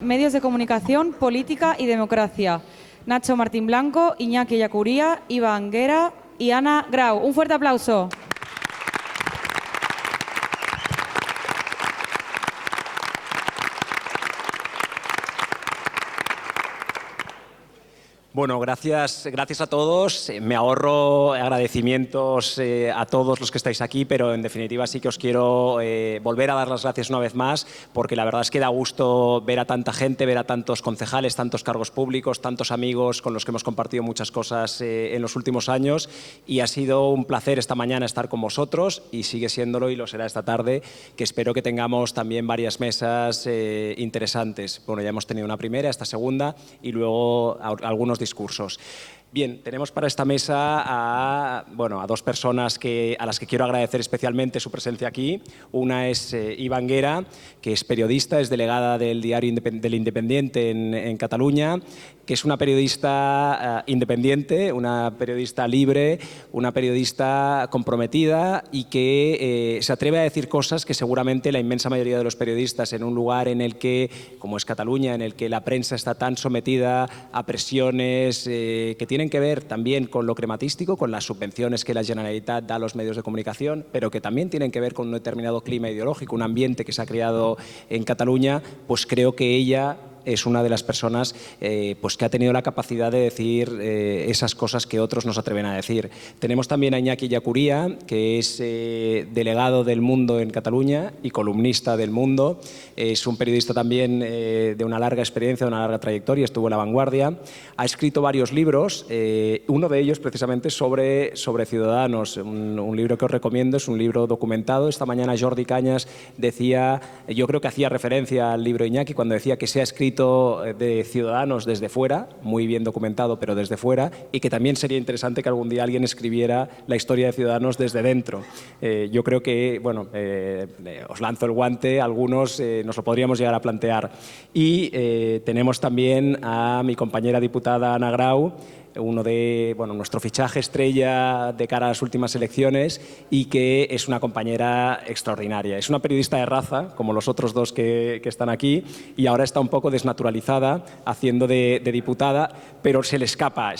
Medios de comunicación, política y democracia. Nacho Martín Blanco, Iñaki Ellacuría, Iva Anguera y Ana Grau. Un fuerte aplauso. Bueno, gracias a todos. Me ahorro agradecimientos a todos los que estáis aquí, pero en definitiva sí que os quiero volver a dar las gracias una vez más, porque la verdad es que da gusto ver a tanta gente, ver a tantos concejales, tantos cargos públicos, tantos amigos con los que hemos compartido muchas cosas en los últimos años, y ha sido un placer esta mañana estar con vosotros y sigue siéndolo y lo será esta tarde, que espero que tengamos también varias mesas interesantes. Bueno, ya hemos tenido una primera, esta segunda y luego algunos discursos. Bien, tenemos para esta mesa a dos personas a las que quiero agradecer especialmente su presencia aquí. Una es Iva Anguera, que es periodista, es delegada del diario del Independiente en Cataluña, que es una periodista independiente, una periodista libre, una periodista comprometida y que se atreve a decir cosas que seguramente la inmensa mayoría de los periodistas, en un lugar en el que, como es Cataluña, en el que la prensa está tan sometida a presiones que tienen que ver también con lo crematístico, con las subvenciones que la Generalitat da a los medios de comunicación, pero que también tienen que ver con un determinado clima ideológico, un ambiente que se ha creado en Cataluña, pues creo que ella es una de las personas que ha tenido la capacidad de decir esas cosas que otros no se atreven a decir. Tenemos también a Iñaki Ellacuría, que es delegado del Mundo en Cataluña y columnista del Mundo. Es un periodista también de una larga experiencia, de una larga trayectoria, estuvo en La Vanguardia. Ha escrito varios libros, uno de ellos precisamente sobre Ciudadanos, un libro que os recomiendo, es un libro documentado. Esta mañana Jordi Cañas decía, yo creo que hacía referencia al libro Iñaki cuando decía que se ha escrito de Ciudadanos desde fuera, muy bien documentado, pero desde fuera, y que también sería interesante que algún día alguien escribiera la historia de Ciudadanos desde dentro. Yo creo que, os lanzo el guante, algunos nos lo podríamos llegar a plantear. Y tenemos también a mi compañera diputada Ana Grau, uno de nuestro fichaje estrella de cara a las últimas elecciones, y que es una compañera extraordinaria. Es una periodista de raza, como los otros dos que están aquí, y ahora está un poco desnaturalizada haciendo de diputada, pero se le escapa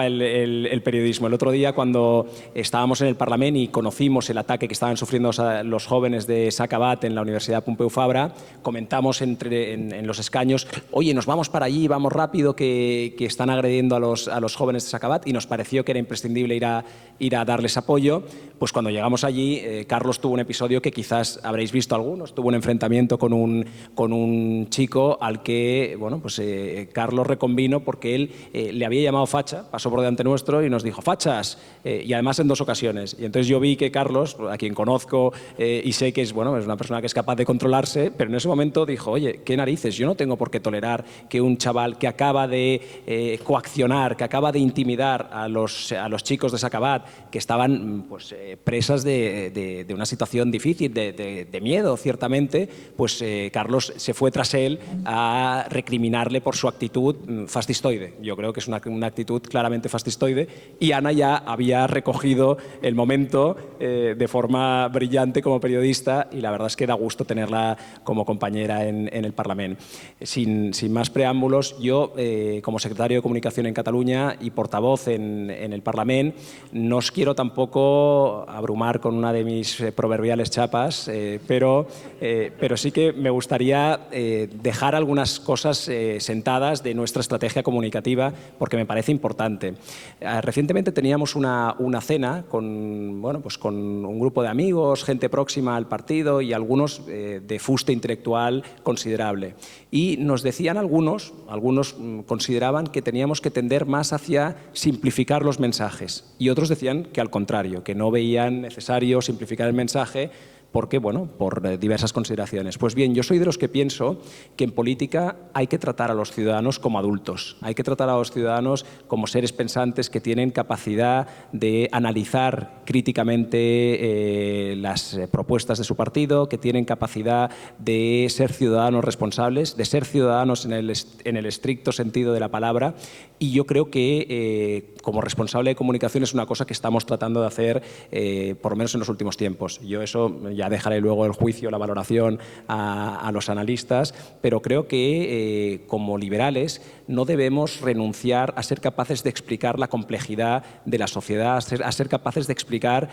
el periodismo. El otro día, cuando estábamos en el Parlamento y conocimos el ataque que estaban sufriendo los jóvenes de Sacabát en la Universidad Pompeu Fabra, comentamos en los escaños: oye, nos vamos para allí, vamos rápido, que están agrediendo a los jóvenes de Sacabát, y nos pareció que era imprescindible ir a darles apoyo. Pues cuando llegamos allí, Carlos tuvo un episodio que quizás habréis visto algunos, tuvo un enfrentamiento con un chico al que Carlos reconvino porque él le había llamado facha, pasó por delante nuestro y nos dijo fachas, y además en 2 ocasiones. Y entonces yo vi que Carlos, a quien conozco y sé que es una persona que es capaz de controlarse, pero en ese momento dijo: oye, qué narices, yo no tengo por qué tolerar que un chaval que acaba de coaccionar, que acaba de intimidar a los chicos de Sacabát, que estaban presas de una situación difícil, de miedo, ciertamente, Carlos se fue tras él a recriminarle por su actitud fascistoide. Yo creo que es una actitud claramente fascistoide, y Ana ya había recogido el momento de forma brillante como periodista, y la verdad es que da gusto tenerla como compañera en el Parlamento. Sin más preámbulos, yo como secretario de Comunicación en Cataluña y portavoz en el Parlamento, no os quiero tampoco abrumar con una de mis proverbiales chapas, pero sí que me gustaría dejar algunas cosas sentadas de nuestra estrategia comunicativa, porque me parece importante. Recientemente teníamos una cena con un grupo de amigos, gente próxima al partido y algunos de fuste intelectual considerable. Y nos decían algunos consideraban que teníamos que tender más hacia simplificar los mensajes, y otros decían que al contrario, que no veían necesario simplificar el mensaje porque, por diversas consideraciones. Pues bien, yo soy de los que pienso que en política hay que tratar a los ciudadanos como adultos, hay que tratar a los ciudadanos como seres pensantes que tienen capacidad de analizar críticamente las propuestas de su partido, que tienen capacidad de ser ciudadanos responsables, de ser ciudadanos en el estricto sentido de la palabra, y yo creo que como responsable de comunicación es una cosa que estamos tratando de hacer por lo menos en los últimos tiempos. Yo eso ya dejaré luego el juicio, la valoración a los analistas, pero creo que como liberales no debemos renunciar a ser capaces de explicar la complejidad de la sociedad, a ser capaces de explicar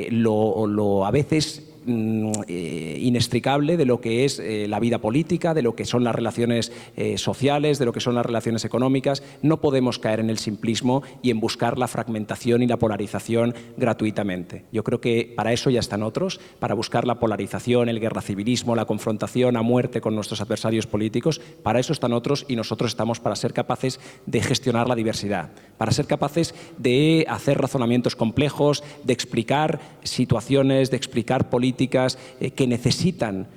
lo a veces inextricable de lo que es la vida política, de lo que son las relaciones sociales, de lo que son las relaciones económicas. No podemos caer en el simplismo y en buscar la fragmentación y la polarización gratuitamente. Yo creo que para eso ya están otros, para buscar la polarización, el guerracivilismo, la confrontación a muerte con nuestros adversarios políticos. Para eso están otros y nosotros estamos para ser capaces de gestionar la diversidad, para ser capaces de hacer razonamientos complejos, de explicar situaciones, de explicar políticas que necesitan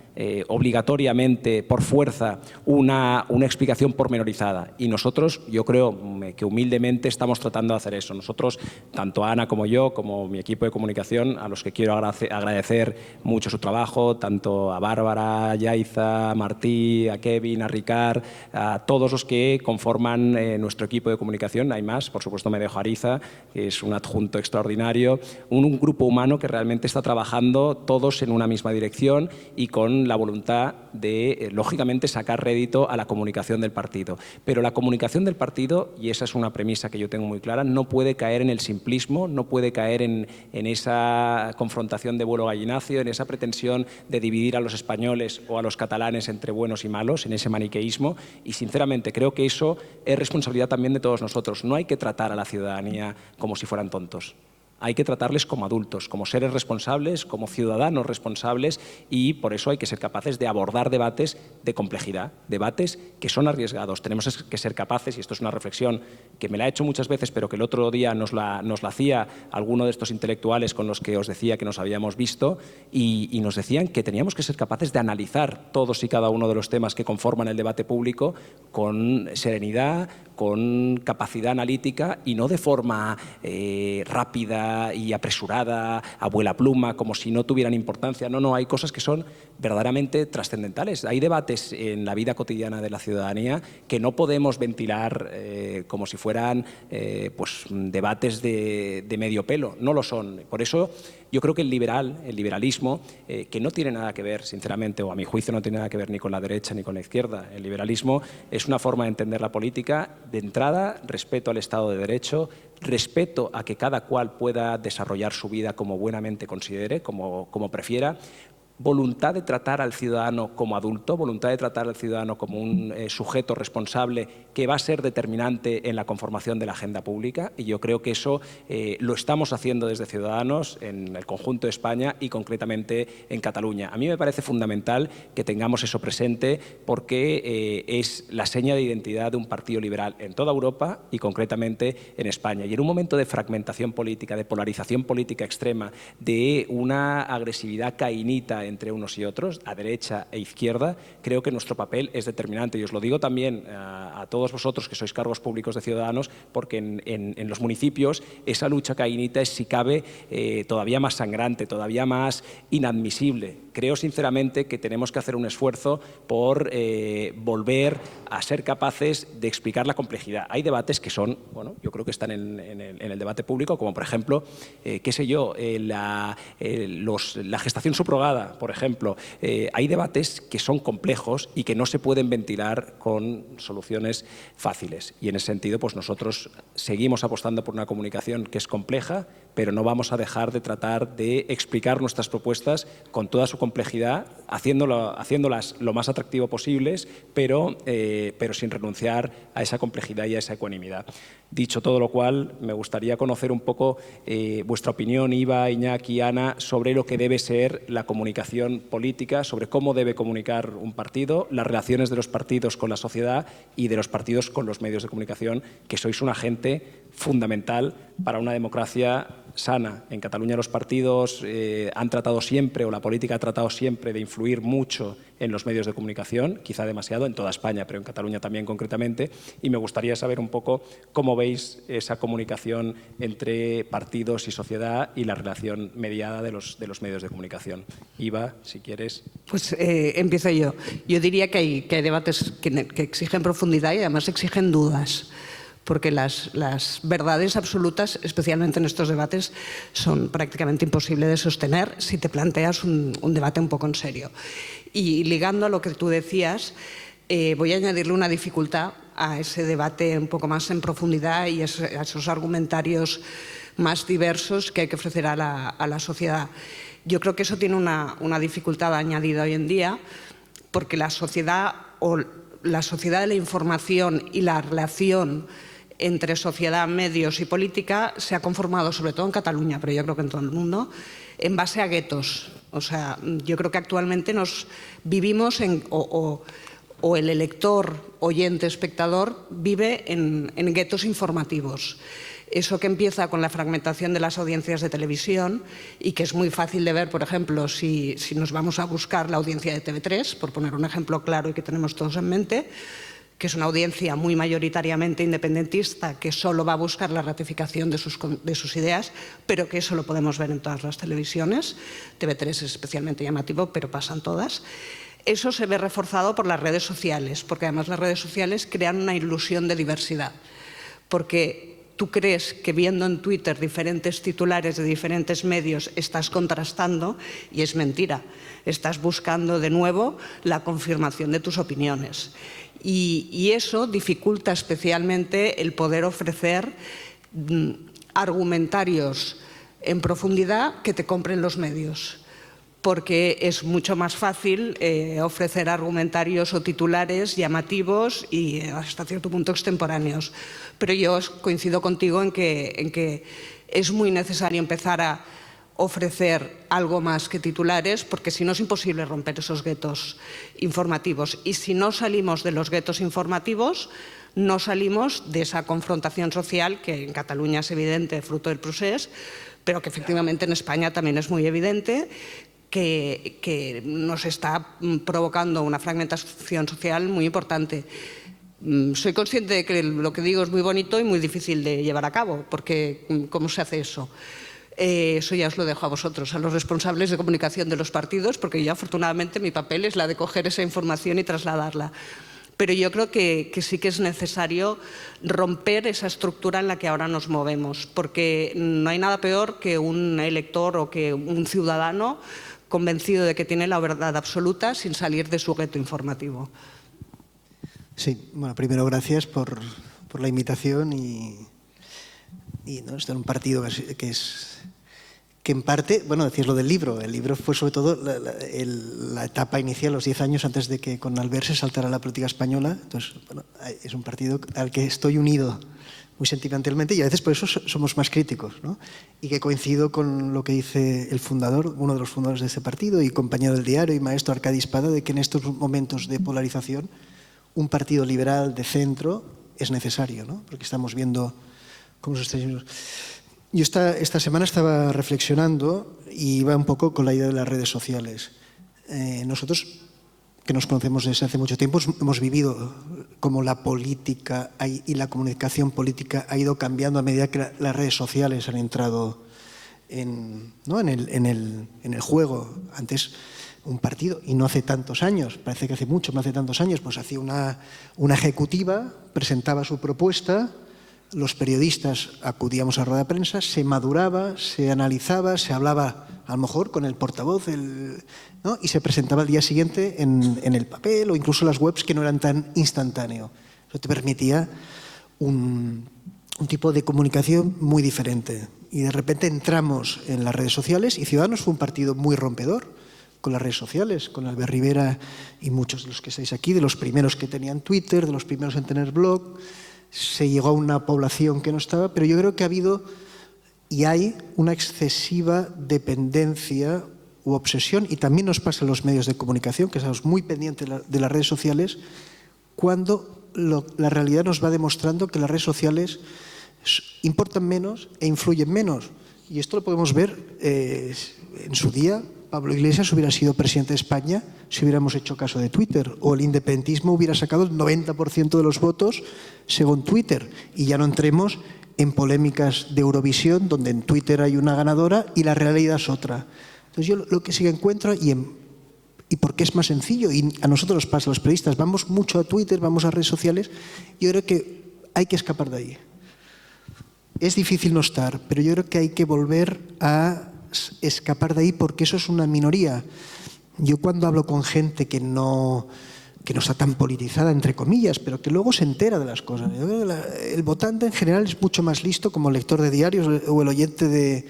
obligatoriamente, por fuerza, una explicación pormenorizada. Y nosotros, yo creo que humildemente estamos tratando de hacer eso. Nosotros, tanto Ana como yo, como mi equipo de comunicación, a los que quiero agradecer mucho su trabajo, tanto a Bárbara, a Yaiza, a Martí, a Kevin, a Ricard, a todos los que conforman nuestro equipo de comunicación. Hay más, por supuesto me dejo a Ariza, que es un adjunto extraordinario, un grupo humano que realmente está trabajando todos en una misma dirección y con la voluntad de, lógicamente, sacar rédito a la comunicación del partido. Pero la comunicación del partido, y esa es una premisa que yo tengo muy clara, no puede caer en el simplismo, no puede caer en esa confrontación de vuelo gallinacio, en esa pretensión de dividir a los españoles o a los catalanes entre buenos y malos, en ese maniqueísmo. Y, sinceramente, creo que eso es responsabilidad también de todos nosotros. No hay que tratar a la ciudadanía como si fueran tontos. Hay que tratarles como adultos, como seres responsables, como ciudadanos responsables, y por eso hay que ser capaces de abordar debates de complejidad, debates que son arriesgados. Tenemos que ser capaces, y esto es una reflexión que me la he hecho muchas veces, pero que el otro día nos la hacía alguno de estos intelectuales con los que os decía que nos habíamos visto, y nos decían que teníamos que ser capaces de analizar todos y cada uno de los temas que conforman el debate público con serenidad, con capacidad analítica y no de forma rápida y apresurada, a vuela pluma, como si no tuvieran importancia. No, hay cosas que son verdaderamente trascendentales. Hay debates en la vida cotidiana de la ciudadanía que no podemos ventilar como si fueran pues, debates de medio pelo. No lo son. Por eso yo creo que el liberalismo, que no tiene nada que ver, sinceramente, o a mi juicio no tiene nada que ver ni con la derecha ni con la izquierda. El liberalismo es una forma de entender la política. De entrada, respeto al Estado de Derecho, respeto a que cada cual pueda desarrollar su vida como buenamente considere, como prefiera, voluntad de tratar al ciudadano como adulto, voluntad de tratar al ciudadano como un sujeto responsable que va a ser determinante en la conformación de la agenda pública, y yo creo que eso lo estamos haciendo desde Ciudadanos en el conjunto de España y concretamente en Cataluña. A mí me parece fundamental que tengamos eso presente porque es la seña de identidad de un partido liberal en toda Europa y concretamente en España. Y en un momento de fragmentación política, de polarización política extrema, de una agresividad cainita entre unos y otros, a derecha e izquierda, creo que nuestro papel es determinante. Y os lo digo también a todos vosotros que sois cargos públicos de Ciudadanos, porque en los municipios esa lucha cainita es, si cabe, todavía más sangrante, todavía más inadmisible. Creo sinceramente que tenemos que hacer un esfuerzo por volver a ser capaces de explicar la complejidad. Hay debates que son, bueno, yo creo que están en el debate público, como por ejemplo, qué sé yo, la gestación subrogada, por ejemplo. Hay debates que son complejos y que no se pueden ventilar con soluciones fáciles. Y en ese sentido, pues nosotros seguimos apostando por una comunicación que es compleja, pero no vamos a dejar de tratar de explicar nuestras propuestas con toda su complejidad, haciéndolas lo más atractivo posibles, pero sin renunciar a esa complejidad y a esa ecuanimidad. Dicho todo lo cual, me gustaría conocer un poco vuestra opinión, Iva, Iñaki, Ana, sobre lo que debe ser la comunicación política, sobre cómo debe comunicar un partido, las relaciones de los partidos con la sociedad y de los partidos con los medios de comunicación, que sois un agente fundamental para una democracia sana. En Cataluña los partidos han tratado siempre, o la política ha tratado siempre de influir mucho en los medios de comunicación, quizá demasiado, en toda España, pero en Cataluña también concretamente, y me gustaría saber un poco cómo veis esa comunicación entre partidos y sociedad y la relación mediada de los medios de comunicación. Iva, si quieres. Pues empiezo yo. Yo diría que hay debates que exigen profundidad y además exigen dudas. porque las verdades absolutas, especialmente en estos debates, son prácticamente imposibles de sostener si te planteas un debate un poco en serio. Y ligando a lo que tú decías, voy a añadirle una dificultad a ese debate un poco más en profundidad y a esos argumentarios más diversos que hay que ofrecer a la sociedad. Yo creo que eso tiene una dificultad añadida hoy en día, porque la sociedad de la información y la relación entre sociedad, medios y política se ha conformado, sobre todo en Cataluña, pero yo creo que en todo el mundo, en base a guetos. O sea, yo creo que actualmente vivimos o el elector, oyente, espectador, vive en guetos informativos. Eso que empieza con la fragmentación de las audiencias de televisión y que es muy fácil de ver, por ejemplo, si nos vamos a buscar la audiencia de TV3, por poner un ejemplo claro y que tenemos todos en mente, que es una audiencia muy mayoritariamente independentista que solo va a buscar la ratificación de sus ideas, pero que eso lo podemos ver en todas las televisiones. TV3 es especialmente llamativo, pero pasan todas. Eso se ve reforzado por las redes sociales, porque además las redes sociales crean una ilusión de diversidad. Porque tú crees que viendo en Twitter diferentes titulares de diferentes medios estás contrastando y es mentira. Estás buscando de nuevo la confirmación de tus opiniones. Y eso dificulta especialmente el poder ofrecer argumentarios en profundidad que te compren los medios. Porque es mucho más fácil ofrecer argumentarios o titulares llamativos y hasta cierto punto extemporáneos. Pero yo coincido contigo en que es muy necesario empezar a ofrecer algo más que titulares, porque si no es imposible romper esos guetos informativos. Y si no salimos de los guetos informativos, no salimos de esa confrontación social que en Cataluña es evidente, fruto del procés, pero que efectivamente en España también es muy evidente, que nos está provocando una fragmentación social muy importante. Soy consciente de que lo que digo es muy bonito y muy difícil de llevar a cabo, porque ¿cómo se hace eso? Eso ya os lo dejo a vosotros, a los responsables de comunicación de los partidos, porque yo afortunadamente mi papel es la de coger esa información y trasladarla. Pero yo creo que sí que es necesario romper esa estructura en la que ahora nos movemos, porque no hay nada peor que un elector o que un ciudadano convencido de que tiene la verdad absoluta sin salir de su gueto informativo. Sí, bueno, primero gracias por la invitación y ¿no? Esto en un partido que en parte, bueno, decías lo del libro. El libro fue sobre todo la etapa inicial, los 10 años antes de que con Albert se saltara la política española. Entonces, bueno, es un partido al que estoy unido muy sentimentalmente y a veces por eso somos más críticos, ¿no? Y que coincido con lo que dice el fundador, uno de los fundadores de ese partido y compañero del diario y maestro Arcadi Espada, de que en estos momentos de polarización un partido liberal de centro es necesario, ¿no? Porque estamos viendo cómo se está yendo. Yo esta semana estaba reflexionando y iba un poco con la idea de las redes sociales. Nosotros, que nos conocemos desde hace mucho tiempo, hemos vivido cómo la política y la comunicación política ha ido cambiando a medida que las redes sociales han entrado en el juego. Antes un partido, y no hace tantos años, parece que hace mucho, no hace tantos años, pues hacía una ejecutiva, presentaba su propuesta, los periodistas acudíamos a rueda de prensa, se maduraba, se analizaba, se hablaba a lo mejor con el portavoz, ¿no? Y se presentaba al día siguiente en el papel o incluso las webs que no eran tan instantáneo. Eso te permitía un tipo de comunicación muy diferente. Y de repente entramos en las redes sociales y Ciudadanos fue un partido muy rompedor con las redes sociales, con Albert Rivera y muchos de los que estáis aquí, de los primeros que tenían Twitter, de los primeros en tener blog. Se llegó a una población que no estaba, pero yo creo que ha habido y hay una excesiva dependencia u obsesión, y también nos pasa en los medios de comunicación, que estamos muy pendientes de las redes sociales, cuando la realidad nos va demostrando que las redes sociales importan menos e influyen menos. Y esto lo podemos ver en su día. Pablo Iglesias hubiera sido presidente de España si hubiéramos hecho caso de Twitter, o el independentismo hubiera sacado el 90% de los votos según Twitter. Y ya no entremos en polémicas de Eurovisión, donde en Twitter hay una ganadora y la realidad es otra. Entonces yo lo que sí que encuentro, y porque es más sencillo, y a nosotros nos pasa, los periodistas, vamos mucho a Twitter, vamos a redes sociales, yo creo que hay que escapar de ahí. Es difícil no estar, pero yo creo que hay que volver a escapar de ahí porque eso es una minoría. Yo cuando hablo con gente que no está tan politizada, entre comillas, pero que luego se entera de las cosas. Yo creo que el votante en general es mucho más listo, como el lector de diarios o el oyente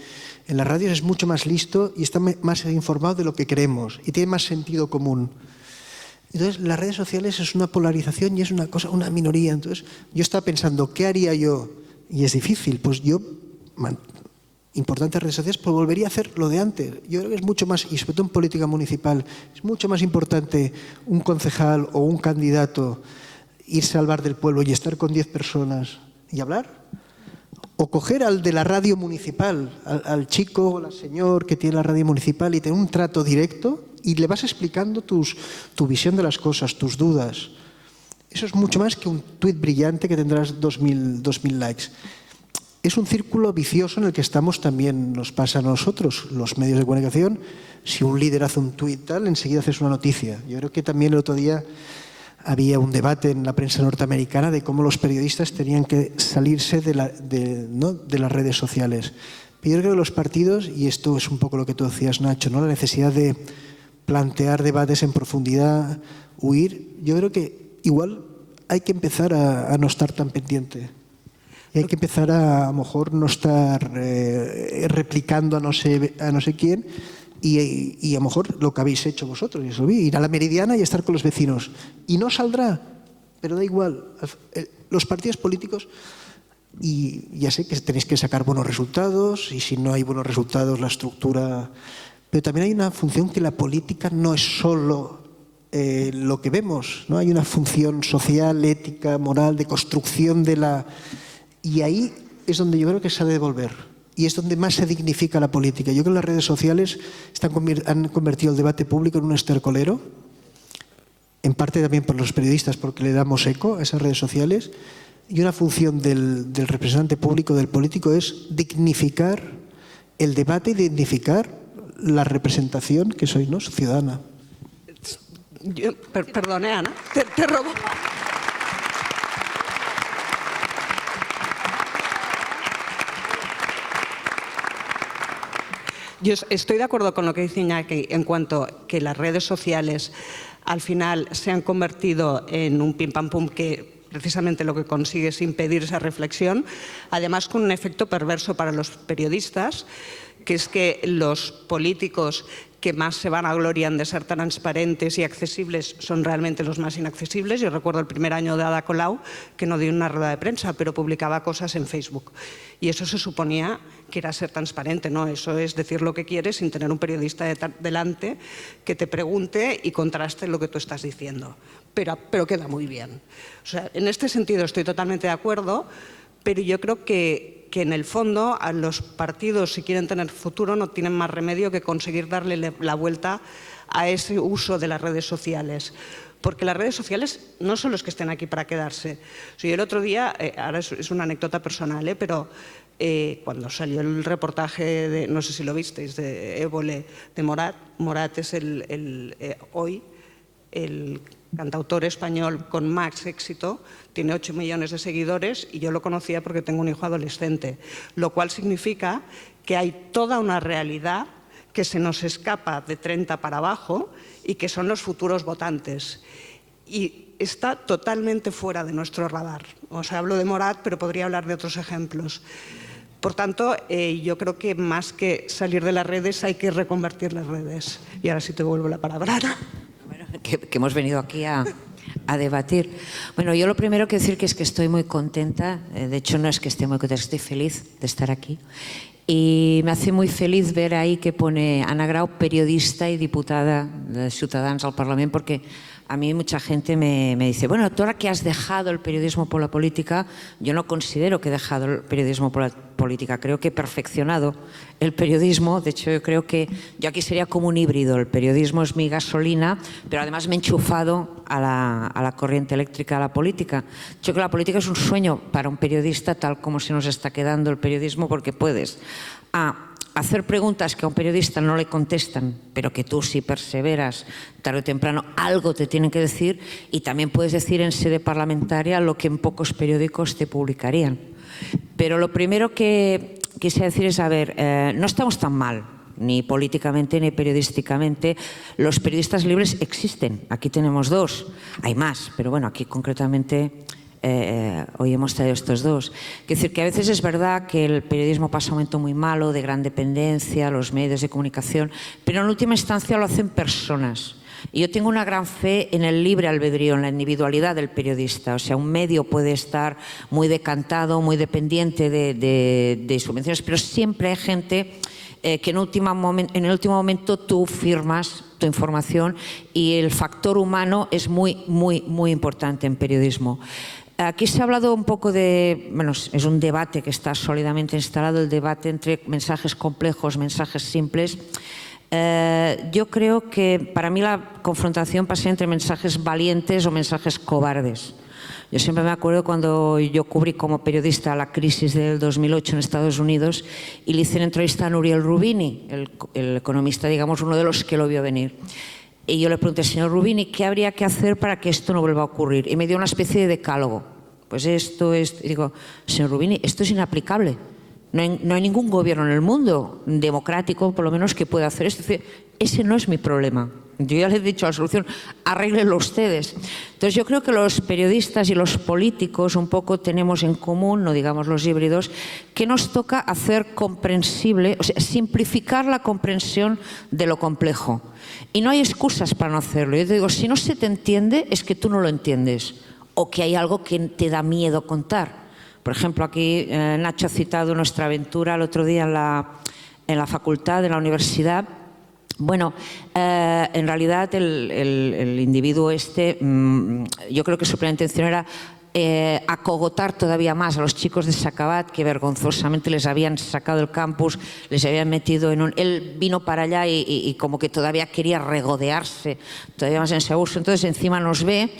en las radios es mucho más listo y está más informado de lo que creemos y tiene más sentido común. Entonces, las redes sociales es una polarización y es una minoría. Entonces, yo estaba pensando, ¿qué haría yo? Y es difícil, pues yo, importantes redes sociales, pues volvería a hacer lo de antes. Yo creo que es mucho más, y sobre todo en política municipal, es mucho más importante un concejal o un candidato irse al bar del pueblo y estar con 10 personas y hablar. O coger al de la radio municipal, al chico o al señor que tiene la radio municipal y tener un trato directo y le vas explicando tu visión de las cosas, tus dudas. Eso es mucho más que un tuit brillante que tendrás 2.000 likes. Es un círculo vicioso en el que estamos también, nos pasa a nosotros, los medios de comunicación. Si un líder hace un tuit tal, enseguida haces una noticia. Yo creo que también el otro día había un debate en la prensa norteamericana de cómo los periodistas tenían que salirse de las redes sociales. Pero yo creo que los partidos, y esto es un poco lo que tú decías, Nacho, ¿no? La necesidad de plantear debates en profundidad, huir, yo creo que igual hay que empezar a no estar tan pendiente. Y hay que empezar a lo mejor no estar replicando a no sé quién y a lo mejor lo que habéis hecho vosotros, y eso vi, ir a la Meridiana y estar con los vecinos. Y no saldrá, pero da igual. Los partidos políticos, y ya sé que tenéis que sacar buenos resultados, y si no hay buenos resultados, la estructura... Pero también hay una función que la política no es solo lo que vemos, ¿no? Hay una función social, ética, moral, de construcción de la... Y ahí es donde yo creo que se ha de devolver. Y es donde más se dignifica la política. Yo creo que las redes sociales han convertido el debate público en un estercolero, en parte también por los periodistas, porque le damos eco a esas redes sociales. Y una función del representante público, del político, es dignificar el debate y dignificar la representación que soy, ¿no? Ciudadana. Perdone, Ana, te robo. Yo estoy de acuerdo con lo que dice Iñaki en cuanto a que las redes sociales al final se han convertido en un pim pam pum que precisamente lo que consigue es impedir esa reflexión, además con un efecto perverso para los periodistas, que es que los políticos que más se vanaglorian de ser transparentes y accesibles son realmente los más inaccesibles. Yo recuerdo el primer año de Ada Colau, que no dio una rueda de prensa, pero publicaba cosas en Facebook. Y eso se suponía que era ser transparente, ¿no? Eso es decir lo que quieres sin tener un periodista delante que te pregunte y contraste lo que tú estás diciendo. Pero queda muy bien. O sea, en este sentido estoy totalmente de acuerdo, pero yo creo que en el fondo a los partidos, si quieren tener futuro, no tienen más remedio que conseguir darle la vuelta a ese uso de las redes sociales. Porque las redes sociales no son los que estén aquí para quedarse. O sea, yo el otro día, ahora es una anécdota personal, pero cuando salió el reportaje, no sé si lo visteis, de Évole, de Morat. Morat es hoy el cantautor español con más éxito, tiene 8 millones de seguidores y yo lo conocía porque tengo un hijo adolescente, lo cual significa que hay toda una realidad que se nos escapa de 30 para abajo y que son los futuros votantes. Y está totalmente fuera de nuestro radar. O sea, hablo de Morat, pero podría hablar de otros ejemplos. Por tanto, yo creo que más que salir de las redes hay que reconvertir las redes. Y ahora sí te devuelvo la palabra, Ana. Que hemos venido aquí a debatir. Bueno, yo lo primero que decir que es que estoy muy contenta, de hecho no es que esté muy contenta, estoy feliz de estar aquí y me hace muy feliz ver ahí que pone Ana Grau, periodista y diputada de Ciutadans al Parlament, porque a mí mucha gente me dice, bueno, tú ahora que has dejado el periodismo por la política, yo no considero que he dejado el periodismo por la política, creo que he perfeccionado el periodismo, de hecho yo creo que yo aquí sería como un híbrido, el periodismo es mi gasolina, pero además me he enchufado a la corriente eléctrica de la política. Yo creo que la política es un sueño para un periodista, tal como se nos está quedando el periodismo, porque puedes hacer preguntas que a un periodista no le contestan, pero que tú, si perseveras, tarde o temprano algo te tienen que decir, y también puedes decir en sede parlamentaria lo que en pocos periódicos te publicarían. Pero lo primero que quise decir es, a ver, no estamos tan mal, ni políticamente ni periodísticamente. Los periodistas libres existen, aquí tenemos dos, hay más, pero bueno, aquí concretamente hoy hemos traído estos dos. Es decir, que a veces es verdad que el periodismo pasa un momento muy malo, de gran dependencia, los medios de comunicación, pero en última instancia lo hacen personas. Y yo tengo una gran fe en el libre albedrío, en la individualidad del periodista. O sea, un medio puede estar muy decantado, muy dependiente de subvenciones, pero siempre hay gente que en el último momento tú firmas tu información, y el factor humano es muy, muy, muy importante en periodismo. Aquí se ha hablado un poco de, bueno, es un debate que está sólidamente instalado, el debate entre mensajes complejos, mensajes simples. Yo creo que para mí la confrontación pasa entre mensajes valientes o mensajes cobardes. Yo siempre me acuerdo cuando yo cubrí como periodista la crisis del 2008 en Estados Unidos y le hice una entrevista a Nouriel Roubini, el economista, digamos, uno de los que lo vio venir. Y yo le pregunté, señor Roubini, ¿qué habría que hacer para que esto no vuelva a ocurrir? Y me dio una especie de decálogo. Pues esto. Y digo, señor Roubini, esto es inaplicable. No hay ningún gobierno en el mundo democrático, por lo menos, que pueda hacer esto. Ese no es mi problema. Yo ya les he dicho la solución, arréglenlo ustedes. Entonces yo creo que los periodistas y los políticos un poco tenemos en común, no digamos los híbridos, que nos toca hacer comprensible, o sea, simplificar la comprensión de lo complejo. Y no hay excusas para no hacerlo. Yo te digo, si no se te entiende, es que tú no lo entiendes, o que hay algo que te da miedo contar. Por ejemplo, aquí Nacho ha citado nuestra aventura el otro día en la facultad, en la universidad. Bueno, en realidad el individuo yo creo que su primera intención era acogotar todavía más a los chicos de Sacabat, que vergonzosamente les habían sacado del campus, les habían metido en un... Él vino para allá y como que todavía quería regodearse todavía más en ese abuso. Entonces encima nos ve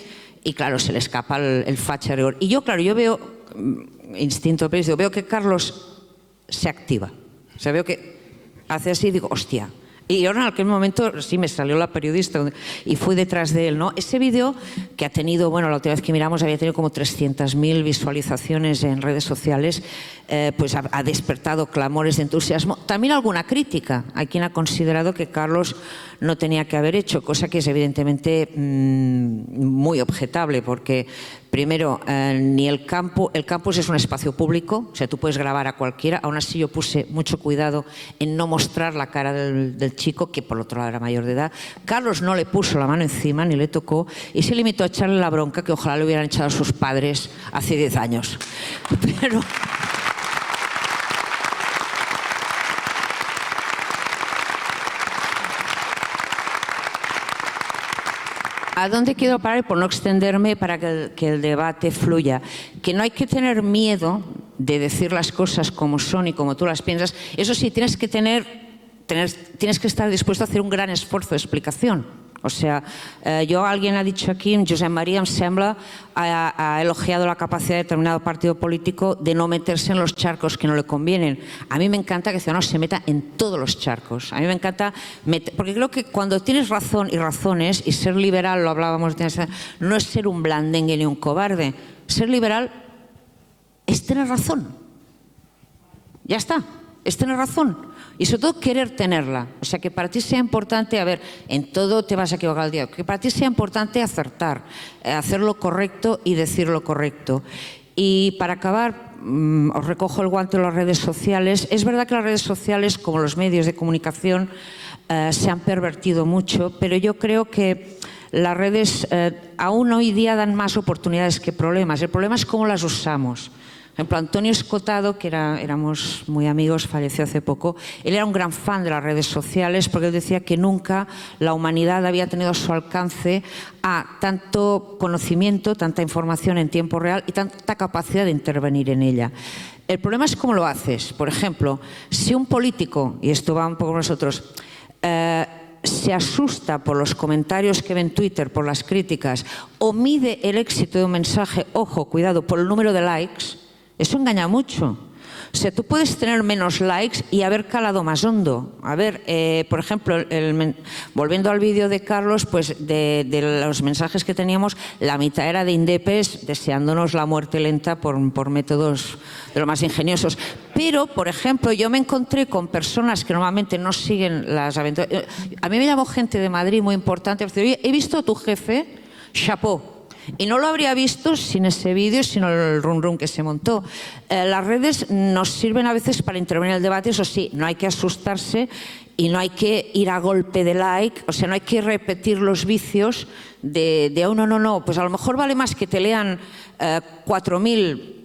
y claro, se le escapa el facha rigor. Y yo, claro, yo veo, instinto periodístico, veo que Carlos se activa. O sea, veo que hace así y digo, hostia. Y ahora en aquel momento sí me salió la periodista y fui detrás de él, ¿no? Ese vídeo que ha tenido, bueno, la última vez que miramos había tenido como 300.000 visualizaciones en redes sociales, pues ha despertado clamores de entusiasmo. También alguna crítica. Hay quien ha considerado que Carlos no tenía que haber hecho, cosa que es evidentemente muy objetable, porque primero, ni el campus es un espacio público, o sea, tú puedes grabar a cualquiera. Aún así yo puse mucho cuidado en no mostrar la cara del chico, que por otro lado era mayor de edad. Carlos no le puso la mano encima, ni le tocó, y se limitó a echarle la bronca que ojalá le hubieran echado a sus padres hace 10 años. Pero... ¿A dónde quiero parar? Por no extenderme, para que el debate fluya. Que no hay que tener miedo de decir las cosas como son y como tú las piensas. Eso sí, tienes que estar dispuesto a hacer un gran esfuerzo de explicación. O sea, alguien ha dicho aquí, Josep María, em sembla, ha elogiado la capacidad de determinado partido político de no meterse en los charcos que no le convienen. A mí me encanta que Ciudadanos se meta en todos los charcos. A mí me encanta porque creo que cuando tienes razón y razones, y ser liberal, lo hablábamos, no es ser un blandengue ni un cobarde. Ser liberal es tener razón. Ya está, es tener razón. Y sobre todo querer tenerla. O sea, que para ti sea importante, a ver, en todo te vas a equivocar al día, que para ti sea importante acertar, hacer lo correcto y decir lo correcto. Y para acabar, os recojo el guante de las redes sociales. Es verdad que las redes sociales, como los medios de comunicación, se han pervertido mucho, pero yo creo que las redes aún hoy día dan más oportunidades que problemas. El problema es cómo las usamos. Por ejemplo, Antonio Escotado, que éramos muy amigos, falleció hace poco, él era un gran fan de las redes sociales porque él decía que nunca la humanidad había tenido a su alcance tanto conocimiento, tanta información en tiempo real y tanta capacidad de intervenir en ella. El problema es cómo lo haces. Por ejemplo, si un político, y esto va un poco con nosotros, se asusta por los comentarios que ve en Twitter, por las críticas, o mide el éxito de un mensaje, ojo, cuidado, por el número de likes, eso engaña mucho. O O sea, tú puedes tener menos likes y haber calado más hondo. A ver, por ejemplo, volviendo al vídeo de Carlos, pues de los mensajes que teníamos, la mitad era de indepes deseándonos la muerte lenta por métodos de lo más ingeniosos. Pero, por ejemplo, yo me encontré con personas que normalmente no siguen las aventuras. A mí me llamó gente de Madrid muy importante. Oye, he visto a tu jefe, chapeau. Y no lo habría visto sin ese vídeo, sino el rum que se montó. Las redes nos sirven a veces para intervenir en el debate, eso sí, no hay que asustarse y no hay que ir a golpe de like, o sea, no hay que repetir los vicios de oh, no, pues a lo mejor vale más que te lean 4.000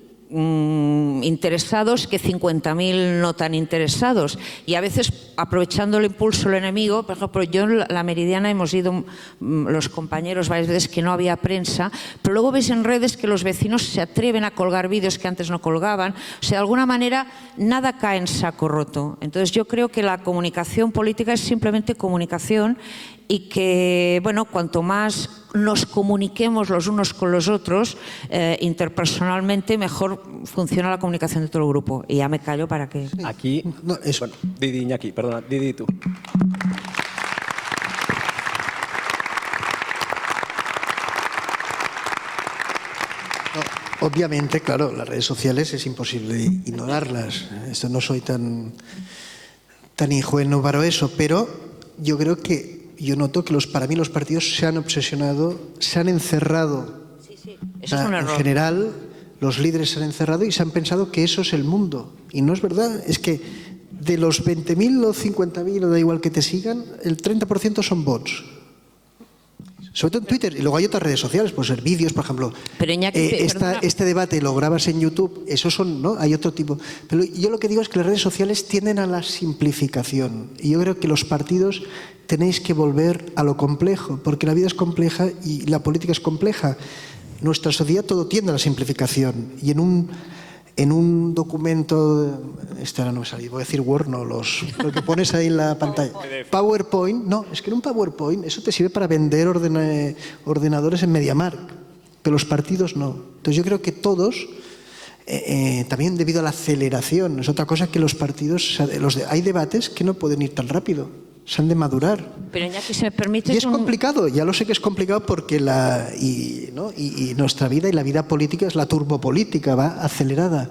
interesados que 50.000 no tan interesados. Y a veces, aprovechando el impulso del enemigo, por ejemplo, yo en la Meridiana hemos ido los compañeros varias veces que no había prensa, pero luego ves en redes que los vecinos se atreven a colgar vídeos que antes no colgaban. O sea, de alguna manera, nada cae en saco roto. Entonces, yo creo que la comunicación política es simplemente comunicación y que, bueno, cuanto más nos comuniquemos los unos con los otros interpersonalmente, mejor funciona la comunicación de todo el grupo. Y ya me callo para que... Aquí, No, es- bueno, Didi, Iñaki, perdona, Didi, tú. No, obviamente, claro, las redes sociales es imposible ignorarlas. Esto no soy tan ingenuo para eso, pero yo creo que yo noto que para mí los partidos se han obsesionado, se han encerrado. Eso es un error. En general, los líderes se han encerrado y se han pensado que eso es el mundo. Y no es verdad. Es que de los 20.000 o 50.000, o da igual que te sigan, el 30% son bots. Sobre todo en Twitter. Y luego hay otras redes sociales, pues ser vídeos, por ejemplo. Pero Iñaki, perdona. Este debate lo grabas en YouTube, esos son, ¿no? Hay otro tipo. Pero yo lo que digo es que las redes sociales tienden a la simplificación. Y yo creo que los partidos tenéis que volver a lo complejo, porque la vida es compleja y la política es compleja. Nuestra sociedad todo tiende a la simplificación. Y en un documento, ahora no me sale, voy a decir Word, no, lo que pones ahí en la pantalla. PowerPoint, no, es que en un PowerPoint eso te sirve para vender ordenadores en MediaMarkt, pero los partidos no. Entonces yo creo que todos, también debido a la aceleración, es otra cosa que los partidos, hay debates que no pueden ir tan rápido, se han de madurar. Pero Iñaki, si me permites... Y es complicado, ya lo sé que es complicado porque y nuestra vida y la vida política es la turbopolítica, va acelerada.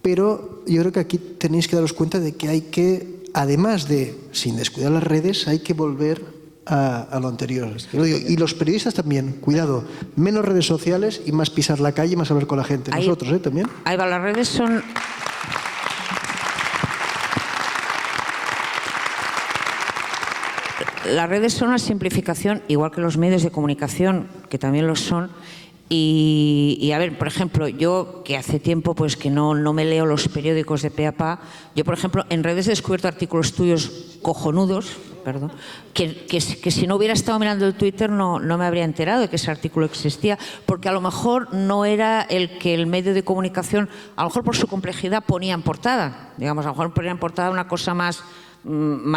Pero yo creo que aquí tenéis que daros cuenta de que hay que, además de, sin descuidar las redes, hay que volver a lo anterior. Y los periodistas también, cuidado, menos redes sociales y más pisar la calle y más hablar con la gente. Nosotros, también. Ahí va, las redes son... Las redes son una simplificación, igual que los medios de comunicación, que también lo son. Y a ver, por ejemplo, yo que hace tiempo pues que no me leo los periódicos de pe a pa, yo por ejemplo en redes he descubierto artículos tuyos cojonudos, perdón, que si no hubiera estado mirando el Twitter no me habría enterado de que ese artículo existía, porque a lo mejor no era el que el medio de comunicación, a lo mejor por su complejidad ponía en portada, digamos, a lo mejor ponía en portada una cosa más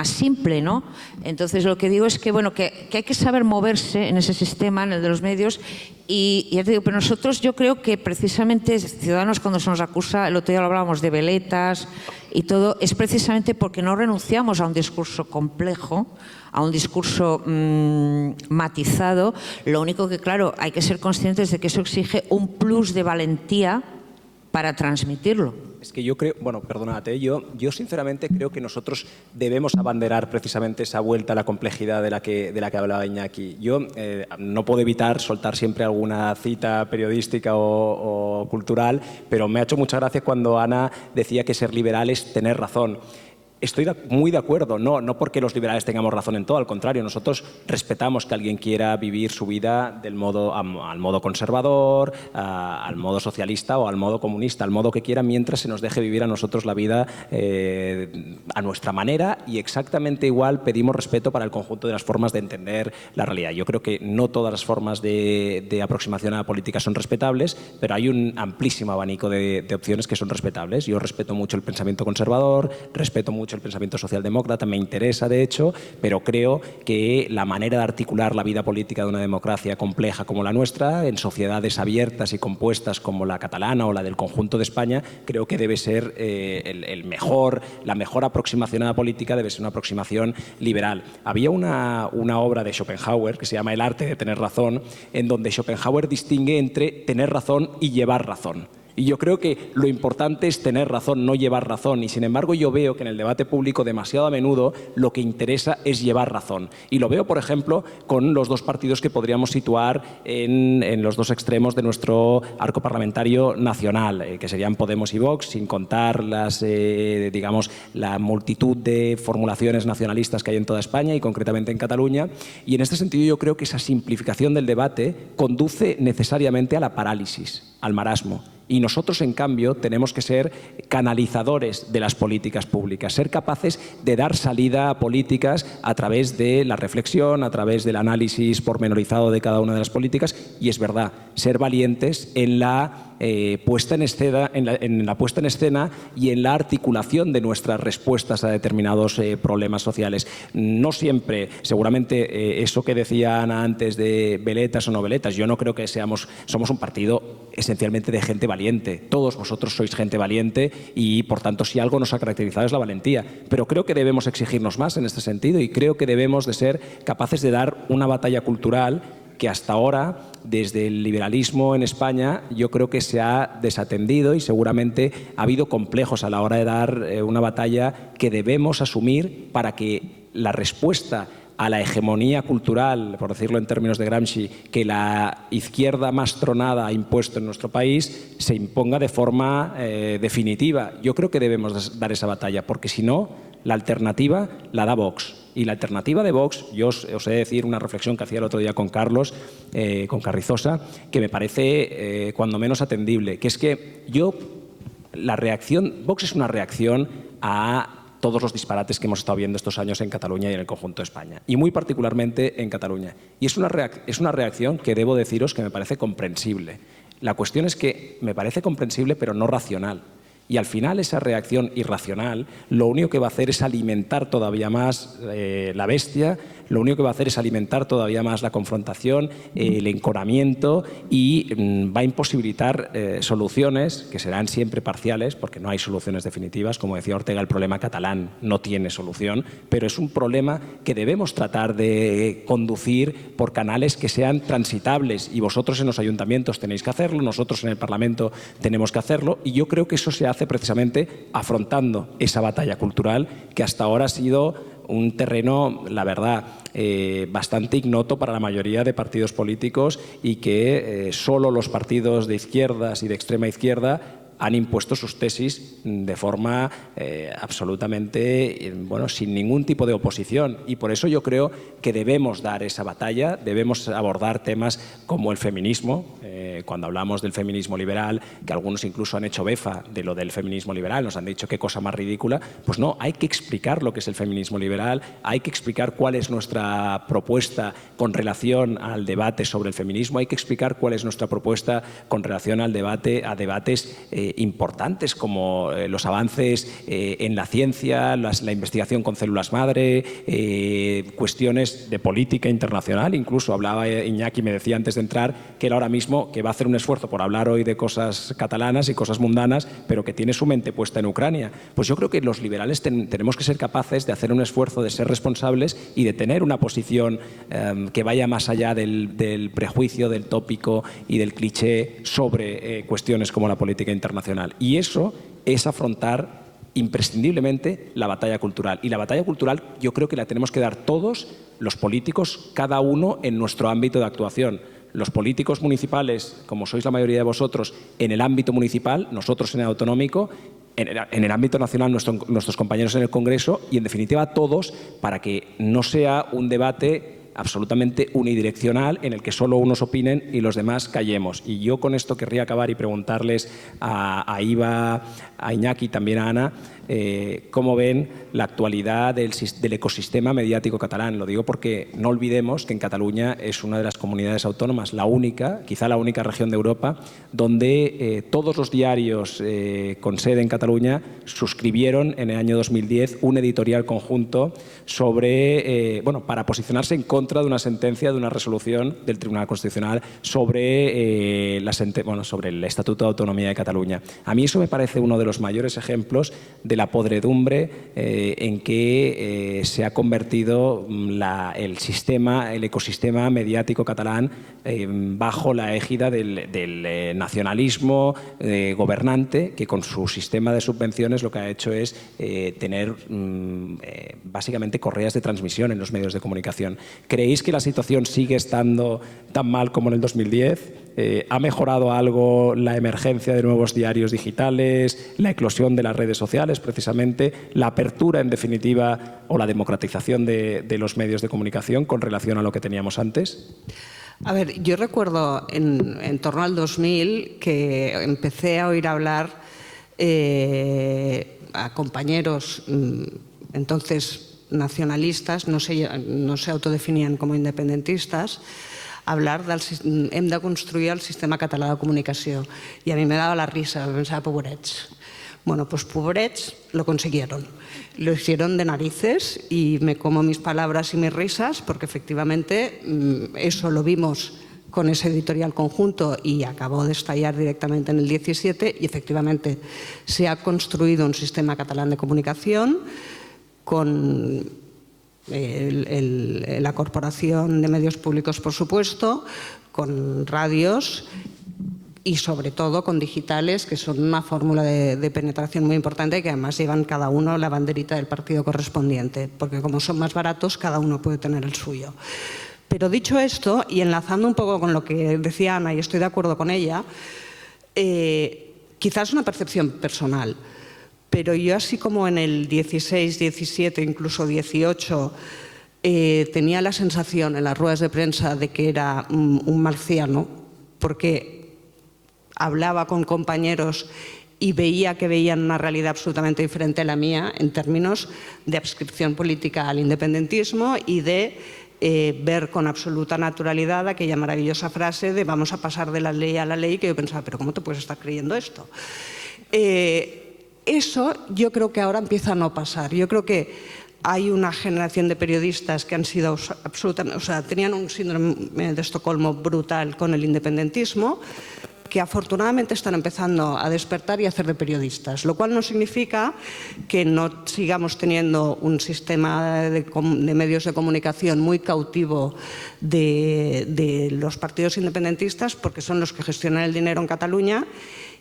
simple, ¿no? Entonces lo que digo es que, bueno, que hay que saber moverse en ese sistema, en el de los medios, y ya te digo, pero nosotros yo creo que precisamente Ciudadanos, cuando se nos acusa, el otro día lo hablábamos de veletas y todo, es precisamente porque no renunciamos a un discurso complejo, a un discurso matizado. Lo único que, claro, hay que ser conscientes de que eso exige un plus de valentía para transmitirlo. Es que yo creo, bueno, perdónate, yo sinceramente creo que nosotros debemos abanderar precisamente esa vuelta a la complejidad de la que hablaba Iñaki. Yo no puedo evitar soltar siempre alguna cita periodística o cultural, pero me ha hecho mucha gracia cuando Ana decía que ser liberal es tener razón. Estoy muy de acuerdo, no porque los liberales tengamos razón en todo, al contrario, nosotros respetamos que alguien quiera vivir su vida al modo conservador, al modo socialista o al modo comunista, al modo que quiera, mientras se nos deje vivir a nosotros la vida a nuestra manera, y exactamente igual pedimos respeto para el conjunto de las formas de entender la realidad. Yo creo que no todas las formas de aproximación a la política son respetables, pero hay un amplísimo abanico de opciones que son respetables. Yo respeto mucho el pensamiento conservador, respeto mucho mucho el pensamiento socialdemócrata, me interesa de hecho, pero creo que la manera de articular la vida política de una democracia compleja como la nuestra, en sociedades abiertas y compuestas como la catalana o la del conjunto de España, creo que debe ser la mejor aproximación a la política debe ser una aproximación liberal. Había una obra de Schopenhauer que se llama El arte de tener razón, en donde Schopenhauer distingue entre tener razón y llevar razón. Y yo creo que lo importante es tener razón, no llevar razón. Y sin embargo yo veo que en el debate público demasiado a menudo lo que interesa es llevar razón. Y lo veo, por ejemplo, con los dos partidos que podríamos situar en los dos extremos de nuestro arco parlamentario nacional, que serían Podemos y Vox, sin contar la multitud de formulaciones nacionalistas que hay en toda España y concretamente en Cataluña. Y en este sentido yo creo que esa simplificación del debate conduce necesariamente a la parálisis, al marasmo. Y nosotros, en cambio, tenemos que ser canalizadores de las políticas públicas, ser capaces de dar salida a políticas a través de la reflexión, a través del análisis pormenorizado de cada una de las políticas. Y es verdad, ser valientes en la puesta en escena, en la puesta en escena y en la articulación de nuestras respuestas a determinados problemas sociales. No siempre, seguramente eso que decía Ana antes de veletas o no veletas, yo no creo que somos un partido esencialmente de gente valiente. Todos vosotros sois gente valiente y, por tanto, si algo nos ha caracterizado es la valentía. Pero creo que debemos exigirnos más en este sentido y creo que debemos de ser capaces de dar una batalla cultural que hasta ahora, desde el liberalismo en España, yo creo que se ha desatendido y seguramente ha habido complejos a la hora de dar una batalla que debemos asumir para que la respuesta a la hegemonía cultural, por decirlo en términos de Gramsci, que la izquierda más tronada ha impuesto en nuestro país, se imponga de forma definitiva. Yo creo que debemos dar esa batalla, porque si no, la alternativa la da Vox. Y la alternativa de Vox, yo os he de decir una reflexión que hacía el otro día con Carlos, con Carrizosa, que me parece cuando menos atendible, que es que Vox es una reacción a todos los disparates que hemos estado viendo estos años en Cataluña y en el conjunto de España, y muy particularmente en Cataluña. Y es una reacción que debo deciros que me parece comprensible. La cuestión es que me parece comprensible pero no racional. Y al final esa reacción irracional lo único que va a hacer es alimentar todavía más la bestia, lo único que va a hacer es alimentar todavía más la confrontación, el enconamiento y va a imposibilitar soluciones que serán siempre parciales, porque no hay soluciones definitivas. Como decía Ortega, el problema catalán no tiene solución, pero es un problema que debemos tratar de conducir por canales que sean transitables, y vosotros en los ayuntamientos tenéis que hacerlo, nosotros en el Parlamento tenemos que hacerlo, y yo creo que eso se hace precisamente afrontando esa batalla cultural que hasta ahora ha sido un terreno, la verdad, bastante ignoto para la mayoría de partidos políticos y que solo los partidos de izquierdas y de extrema izquierda han impuesto sus tesis de forma absolutamente, sin ningún tipo de oposición. Y por eso yo creo que debemos dar esa batalla, debemos abordar temas como el feminismo. Cuando hablamos del feminismo liberal, que algunos incluso han hecho befa de lo del feminismo liberal, nos han dicho qué cosa más ridícula, pues no, hay que explicar lo que es el feminismo liberal, hay que explicar cuál es nuestra propuesta con relación al debate sobre el feminismo, hay que explicar cuál es nuestra propuesta con relación a debates importantes como los avances en la ciencia, la investigación con células madre, cuestiones de política internacional. Incluso hablaba Iñaki, me decía antes de entrar, que él ahora mismo que va a hacer un esfuerzo por hablar hoy de cosas catalanas y cosas mundanas, pero que tiene su mente puesta en Ucrania. Pues yo creo que los liberales tenemos que ser capaces de hacer un esfuerzo, de ser responsables y de tener una posición que vaya más allá del prejuicio, del tópico y del cliché sobre cuestiones como la política internacional. Y eso es afrontar imprescindiblemente la batalla cultural. Y la batalla cultural yo creo que la tenemos que dar todos los políticos, cada uno en nuestro ámbito de actuación. Los políticos municipales, como sois la mayoría de vosotros, en el ámbito municipal, nosotros en el autonómico, en el ámbito nacional nuestros compañeros en el Congreso y, en definitiva, todos, para que no sea un debate absolutamente unidireccional en el que solo unos opinen y los demás callemos. Y yo con esto querría acabar y preguntarles a Iva, a Iñaki y también a Ana, cómo ven la actualidad del ecosistema mediático catalán. Lo digo porque no olvidemos que en Cataluña es una de las comunidades autónomas, la única, quizá la única región de Europa, donde todos los diarios con sede en Cataluña suscribieron en el año 2010 un editorial conjunto sobre, para posicionarse en contra de una sentencia, de una resolución del Tribunal Constitucional sobre, sobre el Estatuto de Autonomía de Cataluña. A mí eso me parece uno de los mayores ejemplos de la podredumbre en que se ha convertido el ecosistema mediático catalán bajo la égida del nacionalismo gobernante, que con su sistema de subvenciones lo que ha hecho es tener básicamente correas de transmisión en los medios de comunicación. ¿Creéis que la situación sigue estando tan mal como en el 2010? ¿Ha mejorado algo la emergencia de nuevos diarios digitales, la eclosión de las redes sociales, precisamente, la apertura, en definitiva, o la democratización de los medios de comunicación con relación a lo que teníamos antes? A ver, yo recuerdo en torno al 2000 que empecé a oír hablar a compañeros entonces nacionalistas, no se autodefinían como independentistas, hablar hem de construir el sistema català de comunicació. Y a mí me daba la risa, pensaba, pobrets. Bueno, pues pobrets lo consiguieron. Lo hicieron de narices y me como mis palabras y mis risas porque efectivamente eso lo vimos con ese editorial conjunto y acabó de estallar directamente en el 17 y efectivamente se ha construido un sistema catalán de comunicación con la Corporación de Medios Públicos, por supuesto, con radios y sobre todo con digitales, que son una fórmula de penetración muy importante y que además llevan cada uno la banderita del partido correspondiente, porque como son más baratos, cada uno puede tener el suyo. Pero dicho esto, y enlazando un poco con lo que decía Ana, y estoy de acuerdo con ella, quizás es una percepción personal, pero yo así como en el 16, 17, incluso 18, tenía la sensación en las ruedas de prensa de que era un marciano, porque hablaba con compañeros y veía que veían una realidad absolutamente diferente a la mía en términos de adscripción política al independentismo y de ver con absoluta naturalidad aquella maravillosa frase de vamos a pasar de la ley a la ley, que yo pensaba, pero ¿cómo te puedes estar creyendo esto? Eso yo creo que ahora empieza a no pasar. Yo creo que hay una generación de periodistas que han sido absolutamente, tenían un síndrome de Estocolmo brutal con el independentismo, que afortunadamente están empezando a despertar y a hacer de periodistas, lo cual no significa que no sigamos teniendo un sistema de medios de comunicación muy cautivo de los partidos independentistas, porque son los que gestionan el dinero en Cataluña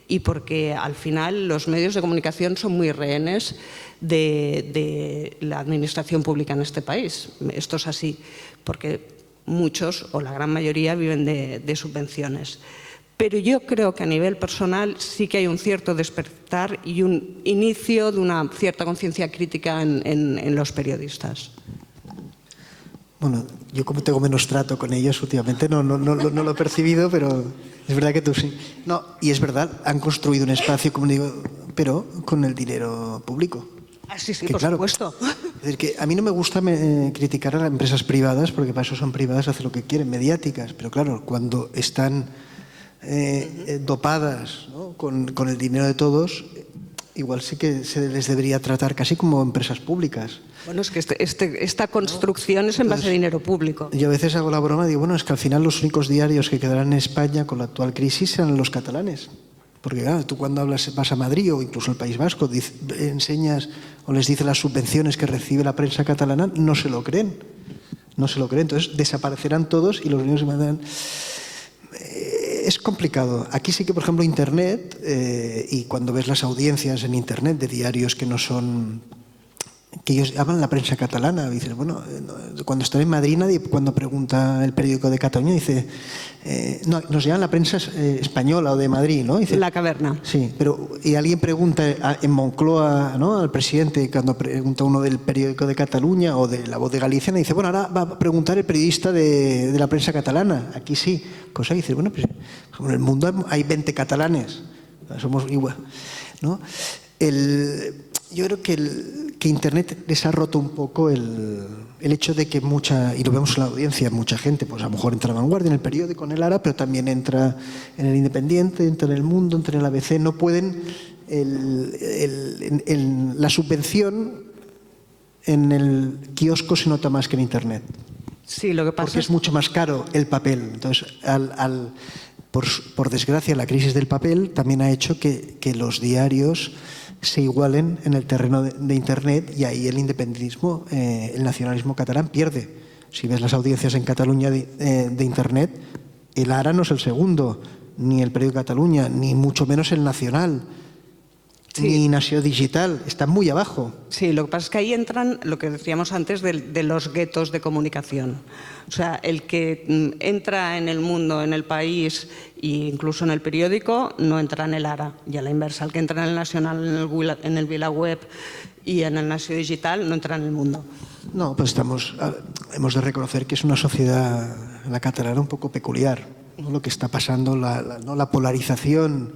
y porque al final los medios de comunicación son muy rehenes de la administración pública en este país. Esto es así, porque muchos o la gran mayoría viven de subvenciones. Pero yo creo que a nivel personal sí que hay un cierto despertar y un inicio de una cierta conciencia crítica en los periodistas. Bueno, yo como tengo menos trato con ellos últimamente no lo he percibido, pero es verdad que tú sí. No, y es verdad, han construido un espacio, como digo, pero con el dinero público. Ah, sí, sí, que, por claro, supuesto. Es decir, que a mí no me gusta criticar a las empresas privadas, porque para eso son privadas, hacen lo que quieren, mediáticas, pero claro, cuando están dopadas, ¿no?, con el dinero de todos, igual sí que se les debería tratar casi como empresas públicas. Bueno, es que esta construcción es en base a dinero público. Yo a veces hago la broma, digo, bueno, es que al final los únicos diarios que quedarán en España con la actual crisis serán los catalanes. Porque claro, tú cuando vas a Madrid o incluso al País Vasco, enseñas o les dices las subvenciones que recibe la prensa catalana, no se lo creen. No se lo creen. Entonces desaparecerán todos y los niños se mandan. Es complicado. Aquí sí que, por ejemplo, Internet, y cuando ves las audiencias en Internet de diarios que no son que ellos llaman la prensa catalana. Dices, bueno, cuando estoy en Madrid, nadie, cuando pregunta el periódico de Cataluña, dice, no, nos llaman la prensa española o de Madrid, ¿no? Dice, La Caverna. Sí, pero y alguien pregunta en Moncloa, ¿no?, al presidente, cuando pregunta uno del periódico de Cataluña o de La Voz de Galicia, dice, bueno, ahora va a preguntar el periodista de la prensa catalana. Aquí sí. Cosa que dice, bueno, pues en el mundo hay 20 catalanes. Somos igual, ¿no? Yo creo que Internet les ha roto un poco el hecho de que y lo vemos en la audiencia, mucha gente, pues a lo mejor entra en La Vanguardia, en el periódico, en el Ara, pero también entra en el Independiente, entra en El Mundo, entra en el ABC, no pueden, la subvención en el kiosco se nota más que en Internet. Sí, lo que pasa porque es mucho más caro el papel. Entonces, por desgracia, la crisis del papel también ha hecho que los diarios se igualen en el terreno de Internet, y ahí el independentismo, el nacionalismo catalán pierde. Si ves las audiencias en Cataluña de Internet, el Ara no es el segundo, ni el periódico de Cataluña, ni mucho menos el Nacional, ni Nació Digital, está muy abajo. Sí, lo que pasa es que ahí entran lo que decíamos antes de los guetos de comunicación. O sea, el que entra en El Mundo, en El País e incluso en el periódico, no entra en el Ara. Y a la inversa, el que entra en el Nacional, en el VilaWeb y en el Nació Digital, no entra en El Mundo. No, pues hemos de reconocer que es una sociedad, la catalana, un poco peculiar, ¿no? Lo que está pasando, la polarización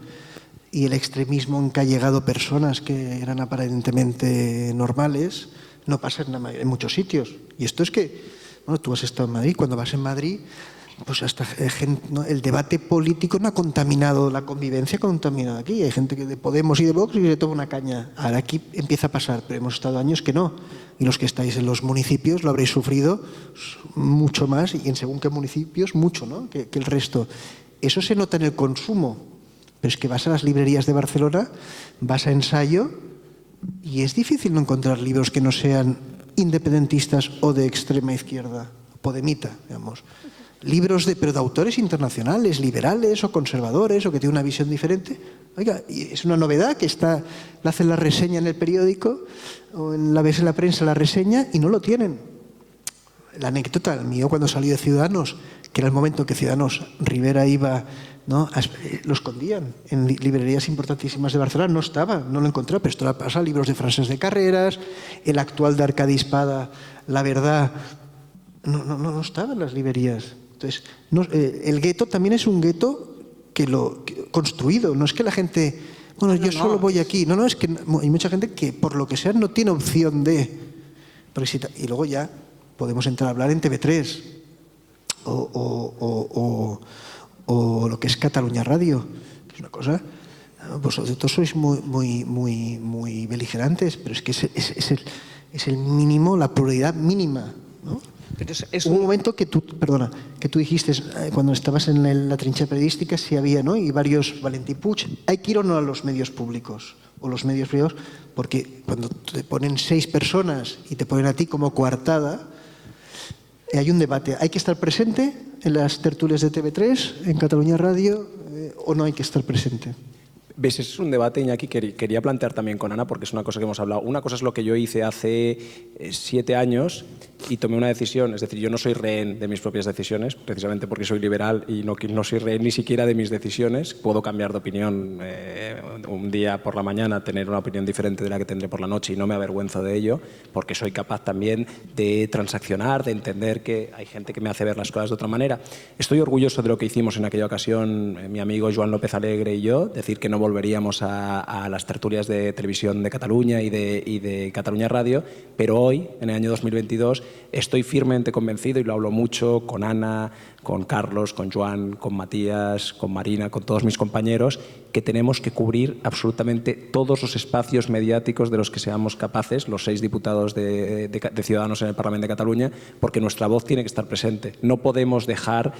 y el extremismo en que ha llegado personas que eran aparentemente normales, no pasa en muchos sitios. Y esto es que, bueno, tú has estado en Madrid, cuando vas en Madrid, pues hasta ¿no?, el debate político no ha contaminado la convivencia, ha contaminado aquí. Hay gente que de Podemos y de Vox y le toma una caña. Ahora aquí empieza a pasar, pero hemos estado años que no. Y los que estáis en los municipios lo habréis sufrido mucho más, y en según qué municipios mucho, ¿no?, que el resto. Eso se nota en el consumo. Pero es que vas a las librerías de Barcelona, vas a Ensayo, y es difícil no encontrar libros que no sean independentistas o de extrema izquierda, podemita, digamos. Libros pero de autores internacionales, liberales o conservadores, o que tienen una visión diferente. Oiga, es una novedad que la hacen la reseña en el periódico, o ves en la prensa la reseña, y no lo tienen. La anécdota, el mío, cuando salí de Ciudadanos, que era el momento que Ciudadanos, Rivera iba, ¿no?, lo escondían en librerías importantísimas de Barcelona, no estaba, no lo encontraba, pero esto pasa, libros de Francesc de Carreras, el actual de Arcadi Espada, La Verdad, no estaba en las librerías. Entonces, el gueto también es un gueto construido, no es que la gente, bueno, yo solo voy aquí, no, es que hay mucha gente que por lo que sea no tiene opción de, y luego ya podemos entrar a hablar en TV3 o lo que es Cataluña Radio, que es una cosa, vosotros sois muy beligerantes, pero es que es el mínimo, la pluralidad mínima, ¿no? Pero Hubo un momento que tú dijiste, cuando estabas en la trinchera periodística, si había, ¿no?, y varios, Valentí Puig, hay que ir o no a los medios públicos o los medios privados, porque cuando te ponen 6 personas y te ponen a ti como coartada, hay un debate. ¿Hay que estar presente en las tertulias de TV3, en Cataluña Radio, o no hay que estar presente? ¿Ves? Ese es un debate, Iñaki, que quería plantear también con Ana, porque es una cosa que hemos hablado. Una cosa es lo que yo hice hace 7 años y tomé una decisión. Es decir, yo no soy rehén de mis propias decisiones, precisamente porque soy liberal y no soy rehén ni siquiera de mis decisiones. Puedo cambiar de opinión un día por la mañana, tener una opinión diferente de la que tendré por la noche, y no me avergüenzo de ello, porque soy capaz también de transaccionar, de entender que hay gente que me hace ver las cosas de otra manera. Estoy orgulloso de lo que hicimos en aquella ocasión, mi amigo Joan López Alegre y yo, decir que no volveríamos a las tertulias de televisión de Cataluña y de Cataluña Radio, pero hoy, en el año 2022, estoy firmemente convencido, y lo hablo mucho con Ana, con Carlos, con Joan, con Matías, con Marina, con todos mis compañeros, que tenemos que cubrir absolutamente todos los espacios mediáticos de los que seamos capaces, los 6 diputados de Ciudadanos en el Parlamento de Cataluña, porque nuestra voz tiene que estar presente. No podemos dejar